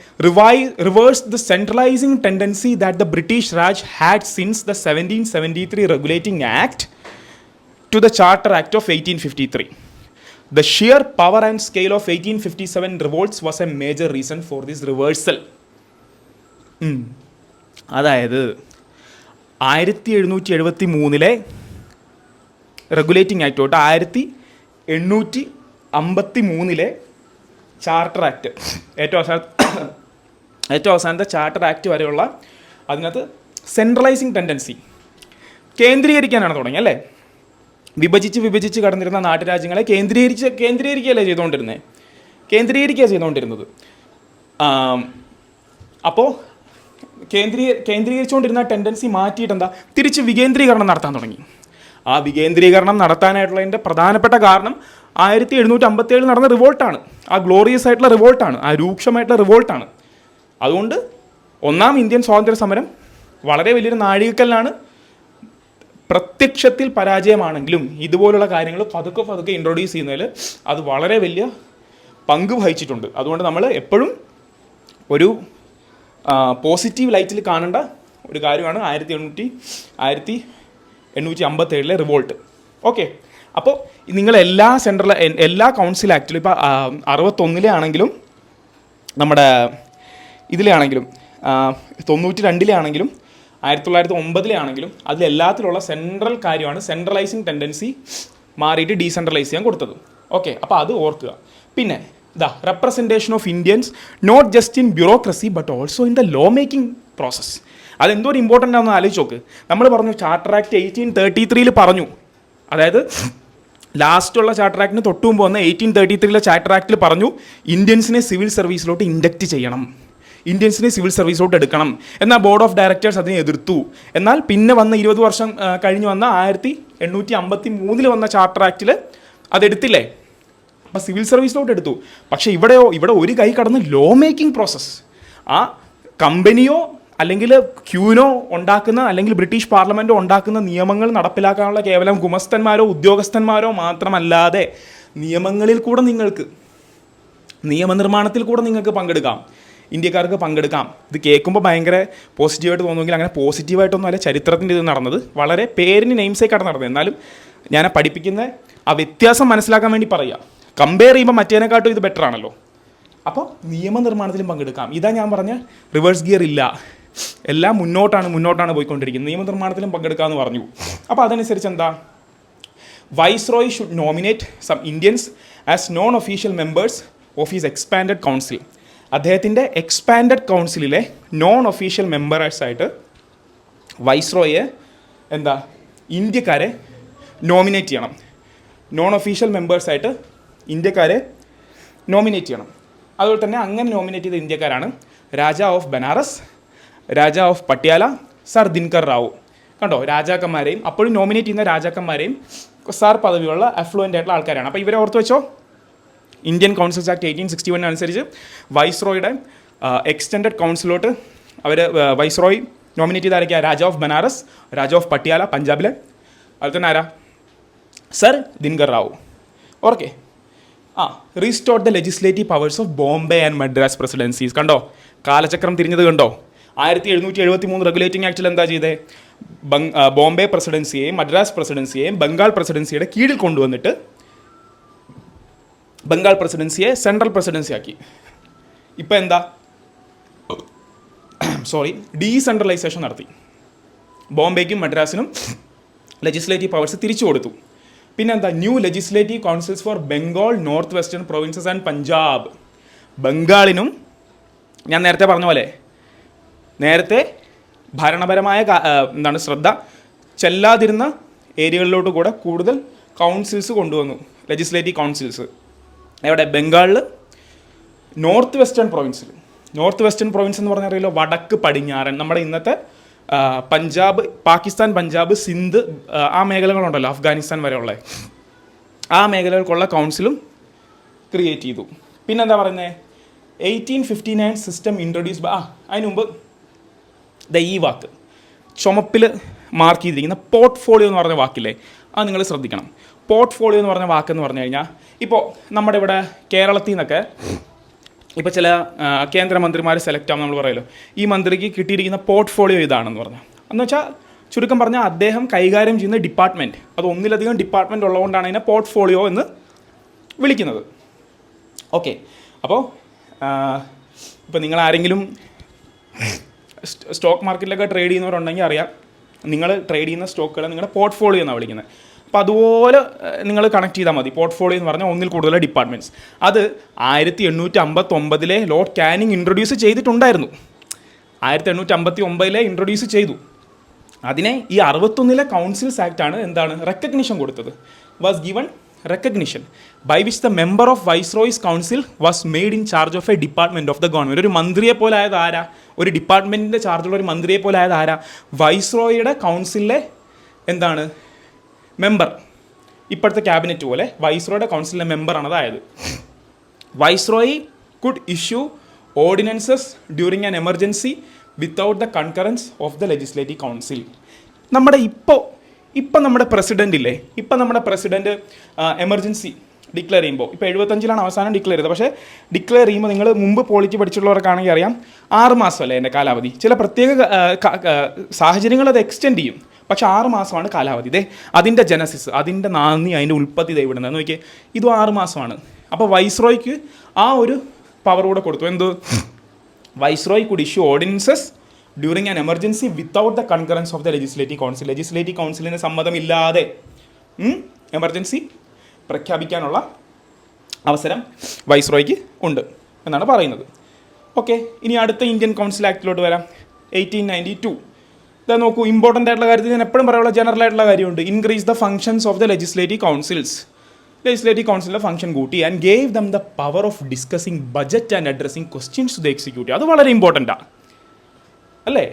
Reverse the centralising tendency that the British Raj had since the 1773 regulating act to the charter act of 1853. The sheer power and scale of 1857 revolts was a major reason for this reversal. അതായത് 1773 regulating act തൊട്ട് 1853 charter act, ഏറ്റവും അവസാനത്തെ charter act വരെയുള്ള അതിനകത്ത് സെൻട്രലൈസിങ് tendency, കേന്ദ്രീകരിക്കാനാണ് തുടങ്ങി, അല്ലേ? വിഭജിച്ച് കടന്നിരുന്ന നാട്ടുരാജ്യങ്ങളെ കേന്ദ്രീകരിക്കുകയല്ലേ ചെയ്തുകൊണ്ടിരുന്നത്. അപ്പോൾ കേന്ദ്രീകരിച്ചുകൊണ്ടിരുന്ന ടെൻഡൻസി മാറ്റിയിട്ട് എന്താ, തിരിച്ച് വികേന്ദ്രീകരണം നടത്താൻ തുടങ്ങി. ആ വികേന്ദ്രീകരണം നടത്താനായിട്ടുള്ളതിൻ്റെ പ്രധാനപ്പെട്ട കാരണം 1757 നടന്ന റിവോൾട്ടാണ്. ആ ഗ്ലോറിയസ് ആയിട്ടുള്ള റിവോൾട്ടാണ്, ആ രൂക്ഷമായിട്ടുള്ള റിവോൾട്ടാണ്. അതുകൊണ്ട് ഒന്നാം ഇന്ത്യൻ സ്വാതന്ത്ര്യ സമരം വളരെ വലിയൊരു നാഴികക്കല്ലാണ്. പ്രത്യക്ഷത്തിൽ പരാജയമാണെങ്കിലും ഇതുപോലുള്ള കാര്യങ്ങൾ പതുക്കെ ഇൻട്രൊഡ്യൂസ് ചെയ്യുന്നതിൽ അത് വളരെ വലിയ പങ്ക് വഹിച്ചിട്ടുണ്ട്. അതുകൊണ്ട് നമ്മൾ എപ്പോഴും ഒരു പോസിറ്റീവ് ലൈറ്റിൽ കാണേണ്ട ഒരു കാര്യമാണ് 1857 റിവോൾട്ട്. ഓക്കെ, അപ്പോൾ നിങ്ങൾ എല്ലാ കൗൺസിൽ ആക്റ്റിലും ഇപ്പോൾ 61 ആണെങ്കിലും നമ്മുടെ ഇതിലാണെങ്കിലും 92 ആണെങ്കിലും 1909 ആണെങ്കിലും അതിലെല്ലാത്തിലുള്ള സെൻട്രൽ കാര്യമാണ് സെൻട്രലൈസിങ് ടെൻഡൻസി മാറിയിട്ട് ഡീസെൻട്രലൈസ് ചെയ്യാൻ കൊടുത്തത്. ഓക്കെ, അപ്പോൾ അത് ഓർക്കുക. പിന്നെ representation of Indians not just in bureaucracy but also in the law making process. അതെന്തോ ഒരു ഇമ്പോർട്ടൻ്റ് ആണെന്ന് ആലോചിച്ച് നോക്ക്. നമ്മൾ പറഞ്ഞു ചാർട്ടർ ആക്ട് 1833 പറഞ്ഞു, അതായത് ലാസ്റ്റുള്ള ചാർട്ടർ ആക്ടിന് തൊട്ട് മുമ്പ് വന്ന 1833 ചാർട്ടർ ആക്ടിൽ പറഞ്ഞു ഇന്ത്യൻസിനെ സിവിൽ സർവീസിലോട്ട് ഇൻഡക്റ്റ് ചെയ്യണം, ഇന്ത്യൻസിനെ സിവിൽ സർവീസിലോട്ട് എടുക്കണം. എന്നാൽ ബോർഡ് ഓഫ് ഡയറക്ടേഴ്സ് അതിനെ എതിർത്തു. എന്നാൽ പിന്നെ വന്ന 20 വർഷം കഴിഞ്ഞ് വന്ന 1853 വന്ന ചാർട്ടർ ആക്റ്റിൽ അതെടുത്തില്ലേ, അപ്പോൾ സിവിൽ സർവീസിലോട്ട് എടുത്തു. പക്ഷേ ഇവിടെ ഒരു കൈ കടന്ന് ലോ മേക്കിംഗ് പ്രോസസ്സ്, ആ കമ്പനിയോ അല്ലെങ്കിൽ ക്യൂനോ ഉണ്ടാക്കുന്ന അല്ലെങ്കിൽ ബ്രിട്ടീഷ് പാർലമെൻറ്റോ ഉണ്ടാക്കുന്ന നിയമങ്ങൾ നടപ്പിലാക്കാനുള്ള കേവലം ഗുമസ്തന്മാരോ ഉദ്യോഗസ്ഥന്മാരോ മാത്രമല്ലാതെ നിയമനിർമ്മാണത്തിൽ കൂടെ നിങ്ങൾക്ക് പങ്കെടുക്കാം, ഇന്ത്യക്കാർക്ക് പങ്കെടുക്കാം. ഇത് കേൾക്കുമ്പോൾ ഭയങ്കര പോസിറ്റീവായിട്ട് തോന്നുമെങ്കിൽ അങ്ങനെ പോസിറ്റീവായിട്ടൊന്നും അല്ല ചരിത്രത്തിൻ്റെ ഇത് നടന്നത്. വളരെ പേരിന് നെയിംസേക്കാണ് നടന്നത്. എന്നാലും ഞാൻ പഠിപ്പിക്കുന്ന ആ വ്യത്യാസം മനസ്സിലാക്കാൻ വേണ്ടി പറയുക. കമ്പയർ ചെയ്യുമ്പോൾ മറ്റേനെക്കാട്ടും ഇത് ബെറ്റർ ആണല്ലോ. അപ്പോൾ നിയമനിർമ്മാണത്തിലും പങ്കെടുക്കാം. ഇതാ ഞാൻ പറഞ്ഞ റിവേഴ്സ് ഗിയർ ഇല്ല, എല്ലാം മുന്നോട്ടാണ് പോയിക്കൊണ്ടിരിക്കുന്നത്. നിയമനിർമ്മാണത്തിലും പങ്കെടുക്കാമെന്ന് പറഞ്ഞു. അപ്പോൾ അതനുസരിച്ച് എന്താ, viceroy should nominate some Indians as non official members of his expanded council. അദ്ദേഹത്തിൻ്റെ എക്സ്പാൻഡഡ് കൗൺസിലിലെ നോൺ ഒഫീഷ്യൽ മെമ്പേഴ്സായിട്ട് വൈസ്രോയെ ഇന്ത്യക്കാരെ നോമിനേറ്റ് ചെയ്യണം. നോൺ ഒഫീഷ്യൽ മെമ്പേഴ്സായിട്ട് ഇന്ത്യക്കാരെ നോമിനേറ്റ് ചെയ്യണം. അതുപോലെ തന്നെ അങ്ങനെ നോമിനേറ്റ് ചെയ്ത ഇന്ത്യക്കാരാണ് Raja of Banaras, Raja of Patiala, sir Dinkar Rao. കണ്ടോ, രാജാക്കന്മാരെയും അപ്പോഴും നോമിനേറ്റ് ചെയ്യുന്ന രാജാക്കന്മാരെയും സാർ പദവിയുള്ള അഫ്ലുവൻ്റ് ആയിട്ടുള്ള ആൾക്കാരാണ്. അപ്പോൾ ഇവരെ ഓർത്ത് വെച്ചോ. ഇന്ത്യൻ കൗൺസിൽസ് ആക്ട് 1861 അനുസരിച്ച് വൈസ്രോയുടെ എക്സ്റ്റെൻഡഡ് കൗൺസിലോട്ട് വൈസ്രോയ് നോമിനേറ്റ് ചെയ്ത ആരൊക്കെയാണ്? രാജാ ഓഫ് ബനാറസ്, രാജാ ഓഫ് പട്യാല പഞ്ചാബിലെ, അതുപോലെ തന്നെ ആരാ? Sir Dinkar Rao. Okay, restored the legislative powers of Bombay and Madras presidencies. കണ്ടോ, കാലചക്രം തിരിഞ്ഞത് കണ്ടോ. 1773 റെഗുലേറ്റിംഗ് ആക്ടിൽ എന്താ ചെയ്തേ? ബോംബെ പ്രസിഡൻസിയെയും മദ്രാസ് പ്രസിഡൻസിയെയും ബംഗാൾ പ്രസിഡൻസിയുടെ കീഴിൽ കൊണ്ടുവന്നിട്ട് ബംഗാൾ പ്രസിഡൻസിയെ സെൻട്രൽ പ്രസിഡൻസി ആക്കി. ഇപ്പം എന്താ, ഡീസെൻട്രലൈസേഷൻ നടത്തി. ബോംബെക്കും മദ്രാസിനും ലെജിസ്ലേറ്റീവ് പവേഴ്സ് തിരിച്ചു കൊടുത്തു. പിന്നെന്താ, new legislative councils for Bengal, north western provinces and Punjab. ബംഗാളിനും ഞാൻ നേരത്തെ പറഞ്ഞ പോലെ നേരത്തെ ഭരണപരമായ ശ്രദ്ധ ചെല്ലാതിരുന്ന ഏരിയകളിലോട്ട് കൂടെ കൂടുതൽ കൗൺസിൽസ് കൊണ്ടുവന്നു, ലെജിസ്ലേറ്റീവ് കൗൺസിൽസ്. എവിടെ? ബംഗാളിൽ നോർത്ത് വെസ്റ്റേൺ പ്രൊവിൻസിൽ. നോർത്ത് വെസ്റ്റേൺ പ്രൊവിൻസ് എന്ന് പറഞ്ഞാൽ അറിയാലോ, വടക്ക് പടിഞ്ഞാറൻ, നമ്മുടെ ഇന്നത്തെ പഞ്ചാബ്, പാകിസ്ഥാൻ, പഞ്ചാബ്, സിന്ധ് ആ മേഖലകളുണ്ടല്ലോ, അഫ്ഗാനിസ്ഥാൻ വരെയുള്ള ആ മേഖലകൾക്കുള്ള കൗൺസിലും ക്രിയേറ്റ് ചെയ്തു. പിന്നെന്താ പറയുന്നത്, 1859 സിസ്റ്റം ഇൻട്രൊഡ്യൂസ് അതിന് മുമ്പ് ഈ വാക്ക് ചുമപ്പിൽ മാർക്ക് ചെയ്തിരിക്കുന്ന പോർട്ട്ഫോളിയോ എന്ന് പറഞ്ഞ വാക്കില്ലേ, അത് നിങ്ങൾ ശ്രദ്ധിക്കണം. പോർട്ട്ഫോളിയോ എന്ന് പറഞ്ഞ വാക്കെന്ന് പറഞ്ഞു കഴിഞ്ഞാൽ, ഇപ്പോൾ നമ്മുടെ ഇവിടെ കേരളത്തിൽ നിന്നൊക്കെ ഇപ്പോൾ ചില കേന്ദ്രമന്ത്രിമാർ സെലക്ട് ആകുമ്പോൾ നമ്മൾ പറയുമല്ലോ, ഈ മന്ത്രിക്ക് കിട്ടിയിരിക്കുന്ന പോർട്ട്ഫോളിയോ ഇതാണെന്ന് പറഞ്ഞാൽ, എന്ന് വെച്ചാൽ ചുരുക്കം പറഞ്ഞാൽ അദ്ദേഹം കൈകാര്യം ചെയ്യുന്ന ഡിപ്പാർട്ട്മെൻറ്റ്, അത് ഒന്നിലധികം ഡിപ്പാർട്ട്മെൻറ്റ് ഉള്ളതുകൊണ്ടാണ് അതിനെ പോർട്ട്ഫോളിയോ എന്ന് വിളിക്കുന്നത്. ഓക്കെ, അപ്പോൾ ഇപ്പോൾ നിങ്ങൾ ആരെങ്കിലും സ്റ്റോക്ക് മാർക്കറ്റിലൊക്കെ ട്രേഡ് ചെയ്യുന്നവരുണ്ടെങ്കിൽ അറിയാം, നിങ്ങൾ ട്രേഡ് ചെയ്യുന്ന സ്റ്റോക്കുകളെ നിങ്ങളുടെ പോർട്ട്ഫോളിയോ എന്നാണ് വിളിക്കുന്നത്. അപ്പോൾ അതുപോലെ നിങ്ങൾ കണക്ട് ചെയ്താൽ മതി. പോർട്ട്ഫോളിയോ എന്ന് പറഞ്ഞാൽ ഒന്നിൽ കൂടുതൽ ഡിപ്പാർട്ട്മെൻറ്റ്സ്. അത് 1859 ലോർഡ് കാനിങ് ഇൻട്രൊഡ്യൂസ് ചെയ്തിട്ടുണ്ടായിരുന്നു. 1859 ഇൻട്രൊഡ്യൂസ് ചെയ്തു. അതിനെ ഈ 61 കൗൺസിൽസ് ആക്റ്റാണ് റെക്കഗ്നിഷൻ കൊടുത്തത്. Was given recognition by which the member of Viceroy's Council was made in charge of a department of the government. ഒരു മന്ത്രിയെ പോലെ ആയത് ആരാ? ഒരു ഡിപ്പാർട്ട്മെൻറ്റിൻ്റെ ചാർജുള്ള ഒരു മന്ത്രിയെ പോലെ ആയത് ആരാ? വൈസ്രോയുടെ കൗൺസിലിലെ മെമ്പർ. ഇപ്പോഴത്തെ ക്യാബിനറ്റ് പോലെ വൈസ്രോയുടെ കൗൺസിലിലെ മെമ്പറാണ് അതായത്. Viceroy could issue ordinances during an emergency without the concurrence of the legislative council. നമ്മുടെ ഇപ്പം നമ്മുടെ പ്രസിഡൻ്റ് ഇല്ലേ, ഇപ്പം നമ്മുടെ പ്രസിഡൻറ്റ് എമർജൻസി ഡിക്ലെയർ ചെയ്യുമ്പോൾ, ഇപ്പോൾ 75-ലാണ് അവസാനം ഡിക്ലെയർ ചെയ്തത്. പക്ഷേ ഡിക്ലെയർ ചെയ്യുമ്പോൾ നിങ്ങൾ മുമ്പ് പോളിറ്റി പഠിച്ചിട്ടുള്ളവർക്കാണെങ്കിൽ അറിയാം 6 മാസമല്ലേ എൻ്റെ കാലാവധി. ചില പ്രത്യേക സാഹചര്യങ്ങൾ അത് എക്സ്റ്റെൻഡ് ചെയ്യും, പക്ഷേ 6 മാസമാണ് കാലാവധി. അതിൻ്റെ ജനസിസ്, അതിൻ്റെ നാന്ദി, അതിൻ്റെ ഉൽപ്പത്തി ഇവിടെ നിന്ന് നോക്കിയേ, ഇതും 6 മാസമാണ്. അപ്പോൾ വൈസ്രോയ്ക്ക് ആ ഒരു പവർ കൂടെ കൊടുത്തു. എന്ത്? Viceroy could issue ordinances during an emergency without the concurrence of the legislative council. Legislative കൗൺസിലിന് സമ്മതമില്ലാതെ എമർജൻസി പ്രഖ്യാപിക്കാനുള്ള അവസരം വൈസ്രോയ്ക്ക് ഉണ്ട് എന്നാണ് പറയുന്നത്. ഓക്കെ, ഇനി അടുത്ത ഇന്ത്യൻ കൗൺസിൽ ആക്ടിലോട്ട് വരാം. 1892. ഇതാ നോക്കൂ, ഇമ്പോർട്ടൻ്റ് ആയിട്ടുള്ള കാര്യത്തിൽ ഞാൻ എപ്പോഴും പറയാനുള്ള ജനറൽ ആയിട്ടുള്ള കാര്യമുണ്ട്. Increase the functions of the legislative councils. Legislative കൗൺസിലിൻ്റെ ഫംഗ്ഷൻ കൂട്ടി and gave them the power of discussing budget and addressing questions to the executive. അത് വളരെ ഇമ്പോർട്ടൻ്റാണ് അല്ലേ?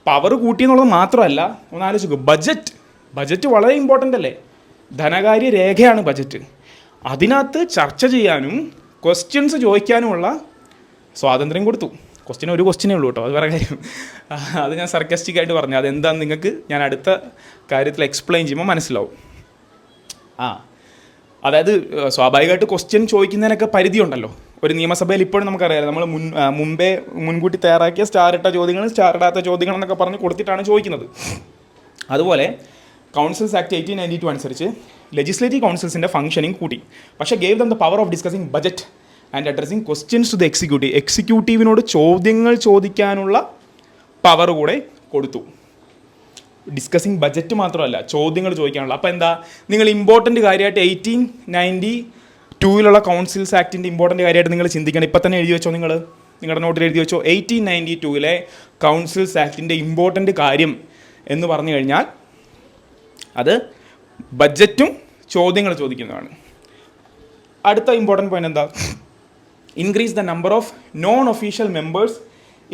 പവർ കൂട്ടി എന്നുള്ളത് മാത്രമല്ല, ഒന്ന് ആലോചിക്കൂ, ബജറ്റ് വളരെ ഇമ്പോർട്ടൻ്റ് അല്ലേ? ധനകാര്യ രേഖയാണ് ബജറ്റ്. അതിനകത്ത് ചർച്ച ചെയ്യാനും ക്വസ്റ്റ്യൻസ് ചോദിക്കാനുമുള്ള സ്വാതന്ത്ര്യം കൊടുത്തു. ഒരു ക്വസ്റ്റ്യനേ ഉള്ളൂ കേട്ടോ, അത് വേറെ കാര്യം. അത് ഞാൻ സർക്കാസ്റ്റിക് ആയിട്ട് പറഞ്ഞു. അതെന്താണെന്ന് നിങ്ങൾക്ക് ഞാൻ അടുത്ത കാര്യത്തിൽ എക്സ്പ്ലെയിൻ ചെയ്യുമ്പോൾ മനസ്സിലാവും. അതായത് സ്വാഭാവികമായിട്ട് ക്വസ്റ്റ്യൻ ചോദിക്കുന്നതിനൊക്കെ പരിധിയുണ്ടല്ലോ. ഒരു നിയമസഭയിൽ ഇപ്പോഴും നമുക്കറിയാം, നമ്മൾ മുൻകൂട്ടി തയ്യാറാക്കിയ സ്റ്റാർ ഇട്ട ചോദ്യങ്ങൾ, സ്റ്റാർ ഇടാത്ത ചോദ്യങ്ങൾ എന്നൊക്കെ പറഞ്ഞ് കൊടുത്തിട്ടാണ് ചോദിക്കുന്നത്. അതുപോലെ കൗൺസിൽസ് ആക്ട് 1892 അനുസരിച്ച് ലെജിസ്ലേറ്റീവ് കൗൺസിൽസിൻ്റെ ഫംഗ്ഷനിങ് കൂട്ടി. പക്ഷേ gave them the power of discussing budget and addressing questions to the executive. എക്സിക്യൂട്ടീവിനോട് ചോദ്യങ്ങൾ ചോദിക്കാനുള്ള പവർ കൂടെ കൊടുത്തു. ഡിസ്കസിങ് ബജറ്റ് മാത്രമല്ല, ചോദ്യങ്ങൾ ചോദിക്കാനുള്ള. അപ്പോൾ എന്താ, നിങ്ങൾ ഇമ്പോർട്ടൻ്റ് കാര്യമായിട്ട് 1892 കൗൺസിൽസ് ആക്ടിൻ്റെ ഇമ്പോർട്ടൻ്റ് കാര്യമായിട്ട് നിങ്ങൾ ചിന്തിക്കണം. ഇപ്പം തന്നെ എഴുതി വെച്ചോ, നിങ്ങളുടെ നോട്ടിൽ എഴുതി വെച്ചോ. 1892 കൗൺസിൽസ് ആക്ടിൻ്റെ ഇമ്പോർട്ടൻ്റ് കാര്യം എന്ന് പറഞ്ഞു കഴിഞ്ഞാൽ അത് ബജറ്റും ചോദ്യങ്ങൾ ചോദിക്കുന്നതാണ്. അടുത്ത ഇമ്പോർട്ടൻ്റ് പോയിന്റ് എന്താ? Increase the number of non official members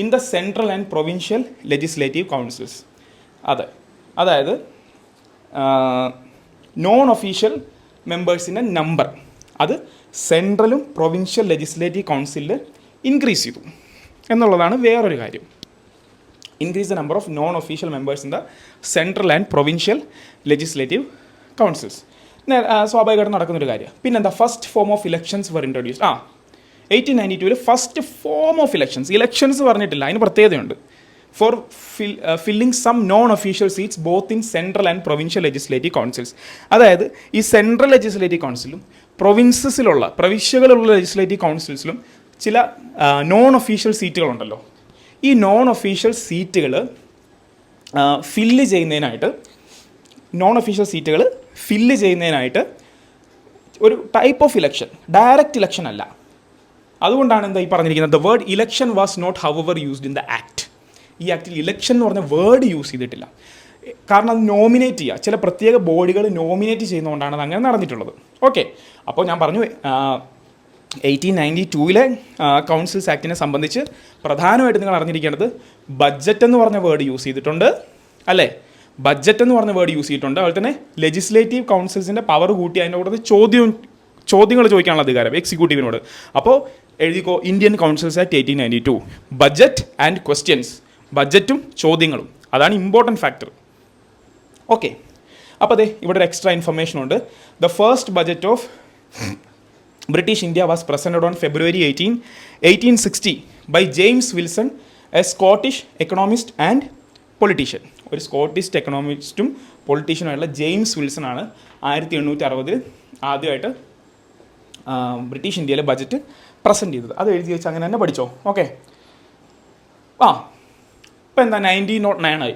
in the central and provincial legislative councils. അതായത് നോൺ ഒഫീഷ്യൽ മെമ്പേഴ്സിൻ്റെ നമ്പർ അത് സെൻട്രലും പ്രൊവിൻഷ്യൽ ലെജിസ്ലേറ്റീവ് കൗൺസിലിൽ ഇൻക്രീസ് ചെയ്തു എന്നുള്ളതാണ് വേറൊരു കാര്യം. Increase the number of non official members in the central and provincial legislative councils. സ്വാഭാവികമായിട്ട് നടക്കുന്നൊരു കാര്യം. പിന്നെന്താ, first form of elections were introduce. 1892 first form of elections പറഞ്ഞിട്ടില്ല, അതിന് പ്രത്യേകതയുണ്ട്. For filling some non official seats both in central and provincial legislative councils. അതായത് ഈ central legislative കൗൺസിലും പ്രവിശ്യകളുള്ള ലെജിസ്ലേറ്റീവ് കൗൺസിൽസിലും ചില നോൺ ഒഫീഷ്യൽ സീറ്റുകളുണ്ടല്ലോ. ഈ നോൺ ഒഫീഷ്യൽ സീറ്റുകൾ ഫില്ല് ചെയ്യുന്നതിനായിട്ട് ഒരു type of election, direct election അല്ല. അതുകൊണ്ടാണ് എന്താ ഈ പറഞ്ഞിരിക്കുന്നത്, the word election was not however used in the act. ഈ ആക്ടിൽ ഇലക്ഷൻ എന്ന് പറഞ്ഞ വേർഡ് യൂസ് ചെയ്തിട്ടില്ല. കാരണം അത് നോമിനേറ്റ് ചെയ്യുക, ചില പ്രത്യേക ബോഡികൾ നോമിനേറ്റ് ചെയ്യുന്നതുകൊണ്ടാണ് അത് അങ്ങനെ നടന്നിട്ടുള്ളത്. ഓക്കെ, അപ്പോൾ ഞാൻ പറഞ്ഞു 1892 കൗൺസിൽസ് ആക്ടിനെ സംബന്ധിച്ച് പ്രധാനമായിട്ട് നിങ്ങൾ അറിഞ്ഞിരിക്കേണ്ടത് ബഡ്ജറ്റ് എന്ന് പറഞ്ഞ വേർഡ് യൂസ് ചെയ്തിട്ടുണ്ട് അല്ലേ? അതുപോലെ തന്നെ ലെജിസ്ലേറ്റീവ് കൗൺസിൽസിൻ്റെ പവർ കൂട്ടി അതിൻ്റെ കൂടെ ചോദ്യങ്ങൾ ചോദിക്കാനുള്ള അധികാരം എക്സിക്യൂട്ടീവിനോട്. അപ്പോൾ എഴുതിക്കോ, Indian councils act 1892, budget and questions, ബഡ്ജറ്റും ചോദ്യങ്ങളും, അതാണ് ഇമ്പോർട്ടൻറ്റ് ഫാക്ടർ. ഓക്കെ, അപ്പോൾ ഇവിടെ ഒരു എക്സ്ട്രാ ഇൻഫർമേഷൻ ഉണ്ട്. The first budget of British India was presented on February 18, 1860 by James Wilson, a Scottish economist and politician. ഒരു സ്കോട്ടിഷ് എക്കണോമിസ്റ്റും പൊളിറ്റീഷ്യനുമായിട്ടുള്ള ജെയിംസ് വിൽസൺ ആണ് 1860 ആദ്യമായിട്ട് ബ്രിട്ടീഷ് ഇന്ത്യയിലെ ബജറ്റ് പ്രസൻറ്റ് ചെയ്തത്. അത് എഴുതി വെച്ച് അങ്ങനെ തന്നെ പഠിച്ചോ. ഓക്കെ, ഇപ്പം എന്താ 1909 ആയി,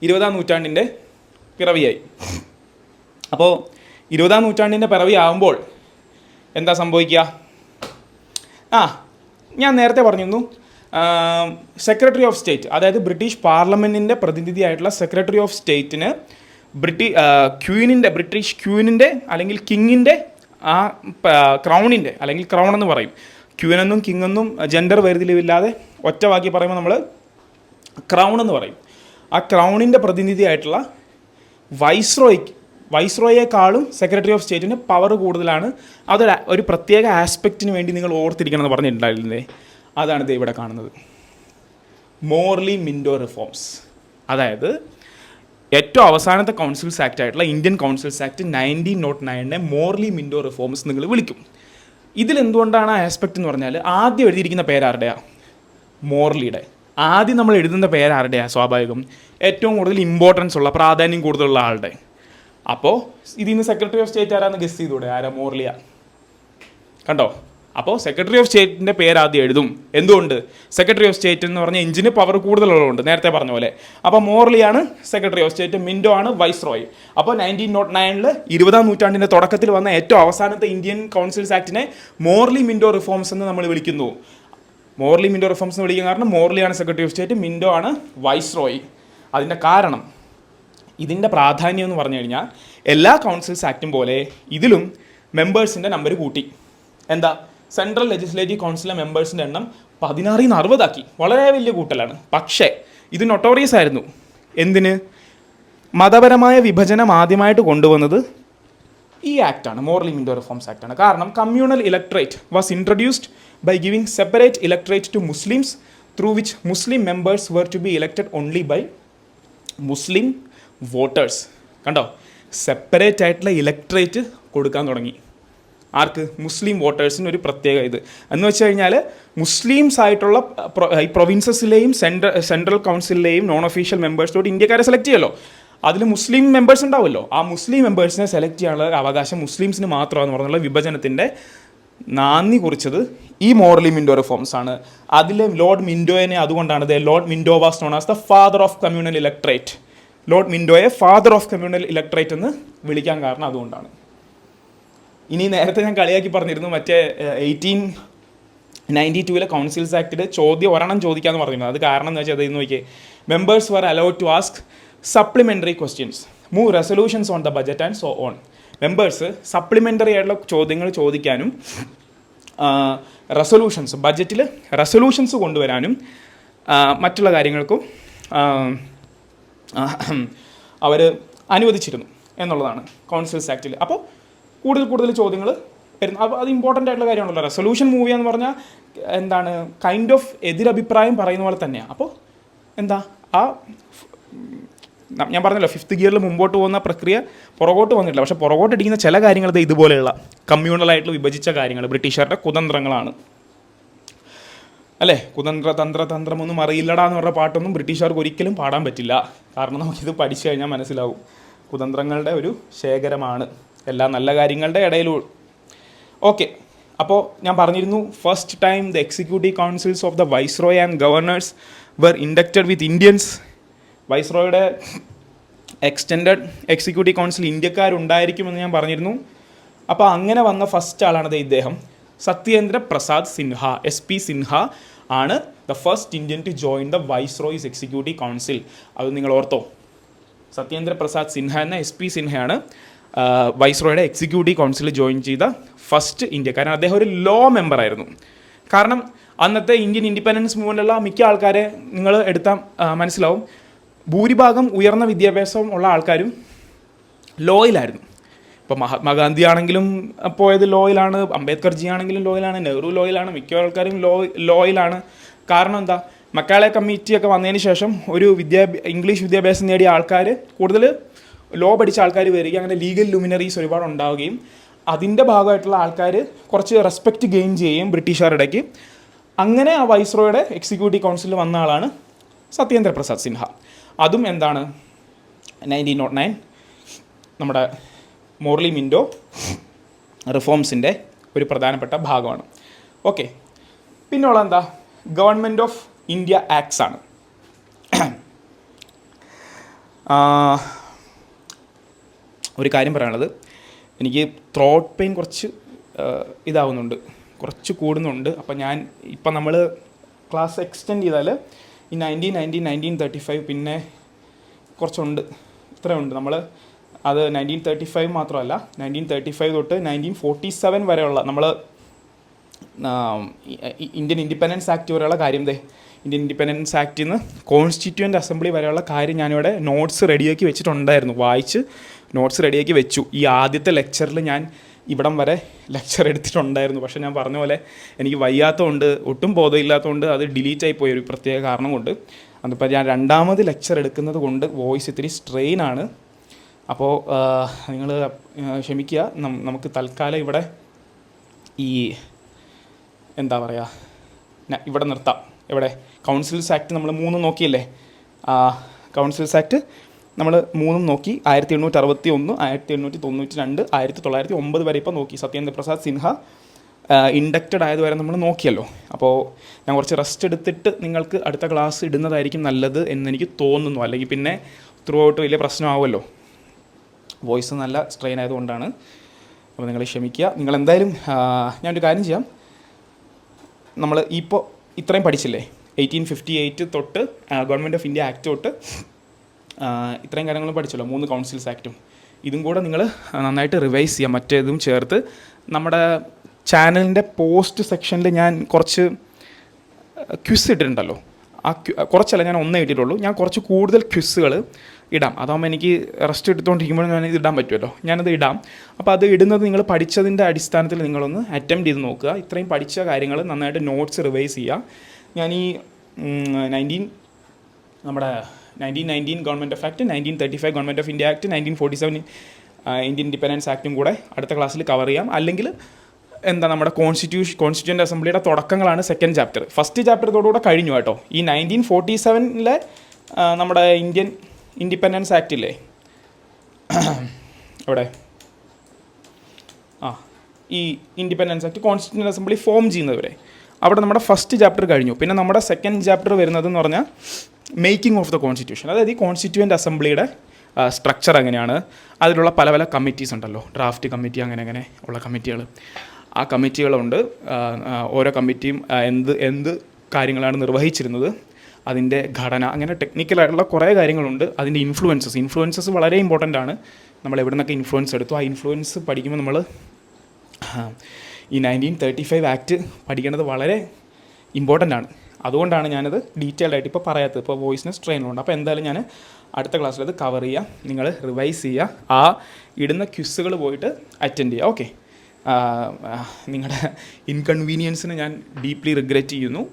20ാം നൂറ്റാണ്ടിൻ്റെ പിറവിയായി. അപ്പോൾ 20ാം നൂറ്റാണ്ടിൻ്റെ പിറവിയാകുമ്പോൾ എന്താ സംഭവിക്കുക? ഞാൻ നേരത്തെ പറഞ്ഞിരുന്നു, സെക്രട്ടറി ഓഫ് സ്റ്റേറ്റ്, അതായത് ബ്രിട്ടീഷ് പാർലമെൻറ്റിൻ്റെ പ്രതിനിധിയായിട്ടുള്ള സെക്രട്ടറി ഓഫ് സ്റ്റേറ്റിന് ബ്രിട്ടീഷ് ക്യൂനിൻ്റെ അല്ലെങ്കിൽ കിങ്ങിൻ്റെ ക്രൗണിൻ്റെ, അല്ലെങ്കിൽ ക്രൗൺ എന്ന് പറയും, ക്യൂനെന്നും കിങ്ങെന്നും ജെൻഡർ വേർതിരിവില്ലാതെ ഒറ്റ വാക്കി പറയുമ്പോൾ നമ്മൾ ക്രൗൺ എന്ന് പറയും. ആ ക്രൗണിൻ്റെ പ്രതിനിധിയായിട്ടുള്ള വൈസ്രോയേക്കാളും സെക്രട്ടറി ഓഫ് സ്റ്റേറ്റിന് പവർ കൂടുതലാണ്. ഒരു പ്രത്യേക ആസ്പെക്റ്റിന് വേണ്ടി നിങ്ങൾ ഓർത്തിരിക്കണം എന്ന് പറഞ്ഞിട്ടുണ്ടായിരുന്നില്ലേ? അതാണ് ഇത് ഇവിടെ കാണുന്നത്. മോർലി മിൻഡോ റിഫോംസ്, അതായത് ഏറ്റവും അവസാനത്തെ കൗൺസിൽസ് ആക്ട് ആയിട്ടുള്ള Indian councils act 1909 Morley Minto reforms നിങ്ങൾ വിളിക്കും. ഇതിലെന്തുകൊണ്ടാണ് ആ ആസ്പെക്റ്റ് എന്ന് പറഞ്ഞാൽ, ആദ്യം എഴുതിയിരിക്കുന്ന പേരാരുടെയാണ്? മോർലിയുടെ. ആദ്യം നമ്മൾ എഴുതുന്ന പേരാരുടെയാണ്? സ്വാഭാവികം ഏറ്റവും കൂടുതൽ ഇമ്പോർട്ടൻസ് ഉള്ള, പ്രാധാന്യം കൂടുതലുള്ള ആളുടെ. അപ്പോൾ ഇതിൽ നിന്ന് സെക്രട്ടറി ഓഫ് സ്റ്റേറ്റ് ആരാന്ന് ഗസ് ചെയ്തൂടെ? ആരാ? മോർലിയ. കണ്ടോ? അപ്പോൾ സെക്രട്ടറി ഓഫ് സ്റ്റേറ്റിൻ്റെ പേര് ആദ്യം എഴുതും. എന്തുകൊണ്ട്? സെക്രട്ടറി ഓഫ് സ്റ്റേറ്റ് എന്ന് പറഞ്ഞ എഞ്ചിന് പവർ കൂടുതലുള്ളതുകൊണ്ട്, നേരത്തെ പറഞ്ഞ പോലെ. അപ്പോൾ മോർലിയാണ് സെക്രട്ടറി ഓഫ് സ്റ്റേറ്റ്, മിൻഡോ ആണ് വൈസ്രോയ്. അപ്പോൾ 1909 20-ാം നൂറ്റാണ്ടിൻ്റെ തുടക്കത്തിൽ വന്ന ഏറ്റവും അവസാനത്തെ ഇന്ത്യൻ കൗൺസിൽസ് ആക്ടിനെ മോർലി മിൻഡോ റിഫോംസ് എന്ന് നമ്മൾ വിളിക്കുന്നു. മോർലി മിൻഡോ റിഫോംസ് എന്ന് വിളിക്കാൻ കാരണം മോർലിയാണ് സെക്രട്ടറി ഓഫ് സ്റ്റേറ്റ്, മിൻഡോ ആണ് വൈസ്രോയ്. അതിൻ്റെ കാരണം, ഇതിൻ്റെ പ്രാധാന്യം എന്ന് പറഞ്ഞു കഴിഞ്ഞാൽ എല്ലാ കൗൺസിൽസ് ആക്റ്റും പോലെ ഇതിലും മെമ്പേഴ്സിൻ്റെ നമ്പർ കൂട്ടി. എന്താ? സെൻട്രൽ ലെജിസ്ലേറ്റീവ് കൗൺസിലിലെ മെമ്പേഴ്സിൻ്റെ എണ്ണം 16 നിന്ന് 60 ആക്കി. വളരെ വലിയ കൂട്ടലാണ്. പക്ഷേ ഇത് നൊട്ടോറിയസ് ആയിരുന്നു. എന്തിന്? മതപരമായ വിഭജനം ആദ്യമായിട്ട് കൊണ്ടുവന്നത് ഈ ആക്റ്റാണ്, മോർലി മിൻഡോ റിഫോംസ് ആക്റ്റാണ്. കാരണം communal electorate was introduced by giving separate electorate to Muslims, through which Muslim members were to be elected only by Muslim voters. കണ്ടോ? സെപ്പറേറ്റ് ആയിട്ടുള്ള ഇലക്ട്രേറ്റ് കൊടുക്കാൻ തുടങ്ങി. ആർക്ക്? മുസ്ലിം വോട്ടേഴ്സിന് ഒരു പ്രത്യേക ഇത് എന്ന് വെച്ച് കഴിഞ്ഞാൽ, മുസ്ലിംസ് ആയിട്ടുള്ള ഈ പ്രൊവിൻസസിലെയും സെൻട്രൽ കൗൺസിലിലെയും നോൺ ഒഫീഷ്യൽ മെമ്പേഴ്സിലോട്ട് ഇന്ത്യക്കാരെ സെലക്ട് ചെയ്യുമല്ലോ. അതിൽ മുസ്ലിം മെമ്പേഴ്സ് ഉണ്ടാവുമല്ലോ. ആ മുസ്ലിം മെമ്പേഴ്സിനെ സെലക്ട് ചെയ്യാനുള്ള അവകാശം മുസ്ലിംസിന് മാത്രമാണെന്ന് പറഞ്ഞുള്ള വിഭജനത്തിൻ്റെ നാന്ദി കുറിച്ചത് ഈ മോർലി മിൻഡോ റിഫോംസ് ആണ്. അതിൽ ലോർഡ് മിൻഡോയെ അതുകൊണ്ടാണ് lord Minto was known as the father of communal electorate. Lord മിൻഡോയെ ഫാദർ ഓഫ് കമ്മ്യൂണൽ ഇലക്ട്രേറ്റ് എന്ന് വിളിക്കാൻ കാരണം അതുകൊണ്ടാണ്. ഇനി നേരത്തെ ഞാൻ കളിയാക്കി പറഞ്ഞിരുന്നു, മറ്റേ 1892 കൗൺസിൽസ് ആക്ടിൽ ഒരെണ്ണം ചോദിക്കാമെന്ന് പറഞ്ഞിരുന്നു. അത് കാരണം എന്ന് വെച്ചാൽ അത് നോക്കിയേ, members were allowed to ask supplementary questions, move resolutions on the budget and so on. Members supplementary ആയിട്ടുള്ള ചോദ്യങ്ങൾ ചോദിക്കാനും റെസൊല്യൂഷൻസ്, ബജറ്റിൽ റെസൊല്യൂഷൻസ് കൊണ്ടുവരാനും മറ്റുള്ള കാര്യങ്ങൾക്കും അവർ അനുവദിച്ചിരുന്നു എന്നുള്ളതാണ് കൗൺസിൽസ് ആക്റ്റിൽ. അപ്പോൾ കൂടുതൽ ചോദ്യങ്ങൾ വരുന്നു. അപ്പോൾ അത് ഇമ്പോർട്ടൻ്റ് ആയിട്ടുള്ള കാര്യമാണല്ലോ. റെസൊല്യൂഷൻ മൂവ് എന്ന് പറഞ്ഞാൽ എന്താണ്? കൈൻഡ് ഓഫ് എതിരഭിപ്രായം പറയുന്ന പോലെ തന്നെയാണ്. അപ്പോൾ എന്താ ഞാൻ പറഞ്ഞല്ലോ, 5th ഗിയറിൽ മുമ്പോട്ട് പോകുന്ന പ്രക്രിയ പുറകോട്ട് വന്നിട്ടില്ല. പക്ഷേ പുറകോട്ട് ഇടിക്കുന്ന ചില കാര്യങ്ങൾ ഇതുപോലെയുള്ള കമ്മ്യൂണലായിട്ട് വിഭജിച്ച കാര്യങ്ങൾ ബ്രിട്ടീഷുകാരുടെ കുതന്ത്രങ്ങളാണ്. അല്ലേ? തന്ത്രമൊന്നും അറിയില്ലടാ എന്ന് പറഞ്ഞ പാട്ടൊന്നും ബ്രിട്ടീഷുകാർക്ക് ഒരിക്കലും പാടാൻ പറ്റില്ല. കാരണം നമുക്കിത് പഠിച്ചു കഴിഞ്ഞാൽ മനസ്സിലാവും. കുതന്ത്രങ്ങളുടെ ഒരു ശേഖരമാണ് എല്ലാ നല്ല കാര്യങ്ങളുടെ ഇടയിലും. ഓക്കെ, അപ്പോൾ ഞാൻ പറഞ്ഞിരുന്നു, first time the executive councils of the viceroy and governors were inducted with Indians. വൈസ്രോയുടെ എക്സ്റ്റെൻഡഡ് എക്സിക്യൂട്ടീവ് കൗൺസിൽ ഇന്ത്യക്കാരുണ്ടായിരിക്കുമെന്ന് ഞാൻ പറഞ്ഞിരുന്നു. അപ്പോൾ അങ്ങനെ വന്ന ഫസ്റ്റ് ആളാണ് ഇദ്ദേഹം, സത്യേന്ദ്ര പ്രസാദ് സിൻഹ. SP സിൻഹ ആണ് the first Indian to join the viceroy's executive council. അത് നിങ്ങൾ ഓർത്തോ. സത്യേന്ദ്ര പ്രസാദ് സിൻഹ എന്ന SP സിൻഹയാണ് വൈസ്രോയുടെ എക്സിക്യൂട്ടീവ് കൗൺസിലിൽ ജോയിൻ ചെയ്ത ഫസ്റ്റ് ഇന്ത്യക്കാരൻ. അദ്ദേഹം ഒരു ലോ മെമ്പറായിരുന്നു. കാരണം അന്നത്തെ ഇന്ത്യൻ ഇൻഡിപെൻഡൻസ് മൂവ്മെൻറ്റുള്ള മിക്ക ആൾക്കാരെ നിങ്ങൾ എടുത്താൽ മനസ്സിലാവും, ഭൂരിഭാഗം ഉയർന്ന വിദ്യാഭ്യാസം ഉള്ള ആൾക്കാരും ലോയിലായിരുന്നു. ഇപ്പോൾ മഹാത്മാഗാന്ധി ആണെങ്കിലും പോയത് ലോയിലാണ്, അംബേദ്കർജി ആണെങ്കിലും ലോയിലാണ്, നെഹ്റു ലോയിലാണ്, മിക്ക ആൾക്കാരും ലോയിലാണ്. കാരണം എന്താ? മക്കാളെ കമ്മിറ്റിയൊക്കെ വന്നതിന് ശേഷം ഒരു ഇംഗ്ലീഷ് വിദ്യാഭ്യാസം നേടിയ ആൾക്കാർ, കൂടുതൽ ലോ പഠിച്ച ആൾക്കാർ വരികയും അങ്ങനെ ലീഗൽ ലുമിനറീസ് ഒരുപാട് ഉണ്ടാവുകയും അതിൻ്റെ ഭാഗമായിട്ടുള്ള ആൾക്കാർ കുറച്ച് റെസ്പെക്റ്റ് ഗെയിൻ ചെയ്യുകയും ബ്രിട്ടീഷുകാരുടെ ഇടയ്ക്ക്. അങ്ങനെ ആ വൈസ്രോയുടെ എക്സിക്യൂട്ടീവ് കൗൺസിലിൽ വന്ന ആളാണ് സത്യേന്ദ്ര പ്രസാദ് സിൻഹ. അതും എന്താണ്? 1909 നമ്മുടെ മോർലി മിൻഡോ റിഫോംസിൻ്റെ ഒരു പ്രധാനപ്പെട്ട ഭാഗമാണ്. ഓക്കെ, പിന്നെയുള്ള എന്താ? ഗവൺമെൻറ് ഓഫ് ഇന്ത്യ ആക്ട്സ് ആണ്. ഒരു കാര്യം പറയാനുള്ളത്, എനിക്ക് ത്രോട്ട് പെയിൻ കുറച്ച് ഇതാവുന്നുണ്ട്, കുറച്ച് കൂടുന്നുണ്ട്. അപ്പം നമ്മൾ ക്ലാസ് എക്സ്റ്റെൻഡ് ചെയ്താൽ ഈ 1990, 1935 പിന്നെ കുറച്ചുണ്ട്, ഇത്രയുണ്ട്. നമ്മൾ അത് 1935 മാത്രമല്ല, 1935 തൊട്ട് 1947 വരെയുള്ള നമ്മൾ ഇന്ത്യൻ ഇൻഡിപെൻഡൻസ് ആക്ട് വരെയുള്ള കാര്യം, ഇന്ത്യൻ ഇൻഡിപെൻഡൻസ് ആക്ടിൽ നിന്ന് കോൺസ്റ്റിറ്റ്യൂവൻ്റ് അസംബ്ലി വരെയുള്ള കാര്യം ഞാനിവിടെ നോട്ട്സ് റെഡിയാക്കി വെച്ചിട്ടുണ്ടായിരുന്നു. വായിച്ച് നോട്ട്സ് റെഡിയാക്കി വെച്ചു. ഈ ആദ്യത്തെ ലെക്ചറിൽ ഞാൻ ഇവിടം വരെ ലെക്ചർ എടുത്തിട്ടുണ്ടായിരുന്നു. പക്ഷേ ഞാൻ പറഞ്ഞ പോലെ എനിക്ക് വയ്യാത്തതുകൊണ്ട്, ഒട്ടും ബോധമില്ലാത്തതുകൊണ്ട് അത് ഡിലീറ്റായി പോയ ഒരു പ്രത്യേക കാരണം കൊണ്ട്. അതിപ്പോൾ ഞാൻ രണ്ടാമത് ലെക്ചർ എടുക്കുന്നത് കൊണ്ട് വോയിസ് ഇത്തിരി സ്ട്രെയിനാണ്. അപ്പോൾ നിങ്ങൾ ക്ഷമിക്കുക. നമുക്ക് തൽക്കാലം ഇവിടെ ഈ എന്താ പറയുക, ഇവിടെ നിർത്താം. ഇവിടെ കൗൺസിൽസ് ആക്ട് നമ്മൾ 3 നോക്കിയല്ലേ? കൗൺസിൽസ് ആക്ട് നമ്മൾ 3 നോക്കി. 1861, 1892, 1909 വരെ ഇപ്പോൾ നോക്കി. സത്യേന്ദ്ര പ്രസാദ് സിൻഹ ഇൻഡക്റ്റഡ് ആയതുവരെ നമ്മൾ നോക്കിയല്ലോ. അപ്പോൾ ഞാൻ കുറച്ച് റെസ്റ്റ് എടുത്തിട്ട് നിങ്ങൾക്ക് അടുത്ത ക്ലാസ് ഇടുന്നതായിരിക്കും നല്ലത് എന്നെനിക്ക് തോന്നുന്നു. അല്ലെങ്കിൽ പിന്നെ ത്രൂ ഔട്ട് വലിയ പ്രശ്നമാവുമല്ലോ. വോയിസ് നല്ല സ്ട്രെയിൻ ആയതുകൊണ്ടാണ്. അപ്പോൾ നിങ്ങൾ ക്ഷമിക്കുക. നിങ്ങളെന്തായാലും ഞാനൊരു കാര്യം ചെയ്യാം. നമ്മൾ ഇപ്പോൾ ഇത്രയും പഠിച്ചില്ലേ? 1858 തൊട്ട് ഗവൺമെൻറ് ഓഫ് ഇന്ത്യ ആക്ട് തൊട്ട് ഇത്രയും കാര്യങ്ങളും പഠിച്ചല്ലോ, 3 കൗൺസിൽസ് ആക്റ്റും. ഇതും കൂടെ നിങ്ങൾ നന്നായിട്ട് റിവൈസ് ചെയ്യാം. മറ്റേതും ചേർത്ത് നമ്മുടെ ചാനലിൻ്റെ പോസ്റ്റ് സെക്ഷനിൽ ഞാൻ കുറച്ച് ക്വിസ് ഇട്ടിട്ടുണ്ടല്ലോ. കുറച്ചല്ല, ഞാൻ 1 ഇട്ടിട്ടുള്ളൂ. ഞാൻ കുറച്ച് കൂടുതൽ ക്വിസ്സുകൾ ഇടാം. അതാകുമ്പോൾ എനിക്ക് റെസ്റ്റ് എടുത്തുകൊണ്ടിരിക്കുമ്പോൾ ഞാനിത് ഇടാൻ പറ്റുമല്ലോ, ഞാനത് ഇടാം. അപ്പോൾ അത് ഇടുന്നത് നിങ്ങൾ പഠിച്ചതിൻ്റെ അടിസ്ഥാനത്തിൽ നിങ്ങളൊന്ന് അറ്റംപ്റ്റ് ചെയ്ത് നോക്കുക. ഇത്രയും പഠിച്ച കാര്യങ്ങൾ നന്നായിട്ട് നോട്ട്സ് റിവൈസ് ചെയ്യുക. ഞാൻ ഈ 1919 government of act, 1935 government of India act, 1947 Indian independence ആക്റ്റും കൂടെ അടുത്ത ക്ലാസ്സിൽ കവർ ചെയ്യാം. അല്ലെങ്കിൽ നമ്മുടെ കോൺസ്റ്റിറ്റ്യൂൻ്റ് അസംബ്ലിയുടെ തുടക്കങ്ങളാണ് സെക്കൻഡ് ചാപ്റ്റർ. ഫസ്റ്റ് ചാപ്റ്റർ ഇതോടുകൂടെ കഴിഞ്ഞു കേട്ടോ. ഈ 1947 നമ്മുടെ ഇന്ത്യൻ ഇൻഡിപെൻഡൻസ് ആക്ട് ഇല്ലേ, അവിടെ ഈ independence act constituent assembly form ചെയ്യുന്നവരെ അവിടെ നമ്മുടെ ഫസ്റ്റ് ചാപ്റ്റർ കഴിഞ്ഞു. പിന്നെ നമ്മുടെ സെക്കൻഡ് ചാപ്റ്റർ വരുന്നതെന്ന് പറഞ്ഞാൽ മേക്കിംഗ് ഓഫ് ദ കോൺസ്റ്റിറ്റ്യൂഷൻ. അതായത് ഈ കോൺസ്റ്റിറ്റ്യൂൻ്റ് അസംബ്ലിയുടെ സ്ട്രക്ചർ എങ്ങനെയാണ്, അതിലുള്ള പല പല കമ്മിറ്റീസ് ഉണ്ടല്ലോ, ഡ്രാഫ്റ്റ് കമ്മിറ്റി, അങ്ങനെ ഉള്ള കമ്മിറ്റികൾ. ആ കമ്മിറ്റികളുണ്ട്. ഓരോ കമ്മിറ്റിയും എന്ത് കാര്യങ്ങളാണ് നിർവഹിച്ചിരുന്നത്, അതിൻ്റെ ഘടന, അങ്ങനെ ടെക്നിക്കലായിട്ടുള്ള കുറേ കാര്യങ്ങളുണ്ട്. അതിൻ്റെ ഇൻഫ്ലുവൻസസ് വളരെ ഇമ്പോർട്ടൻ്റ് ആണ്. നമ്മൾ എവിടെ നിന്നൊക്കെ ഇൻഫ്ലുവൻസ് എടുത്തു, ആ ഇൻഫ്ലുവൻസ് പഠിക്കുമ്പോൾ നമ്മൾ ഈ 1935 ആക്ട് പഠിക്കേണ്ടത് വളരെ ഇമ്പോർട്ടൻ്റ് ആണ്. അതുകൊണ്ടാണ് ഞാനത് ഡീറ്റെയിൽഡ് ആയിട്ട് ഇപ്പോൾ പറയാത്തത്. ഇപ്പോൾ വോയിസിന് സ്ട്രെയിൻ ഉണ്ട്. അപ്പോൾ എന്തായാലും ഞാൻ അടുത്ത ക്ലാസ്സിൽ അത് കവർ ചെയ്യുക. നിങ്ങൾ റിവൈസ് ചെയ്യുക. ആ ഇടുന്ന ക്വിസുകൾ പോയിട്ട് അറ്റൻഡ് ചെയ്യുക. ഓക്കെ. നിങ്ങളുടെ ഇൻകൺവീനിയൻസിന് ഞാൻ ഡീപ്ലി റിഗ്രറ്റ് ചെയ്യുന്നു.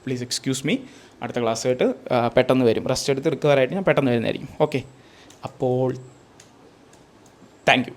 Please excuse me. അടുത്ത ക്ലാസ്സായിട്ട് പെട്ടെന്ന് വരും. റെസ്റ്റ് എടുത്ത് റിക്കവറായിട്ട് ഞാൻ പെട്ടെന്ന് വരുന്നതായിരിക്കും. ഓക്കെ. അപ്പോൾ താങ്ക് യു.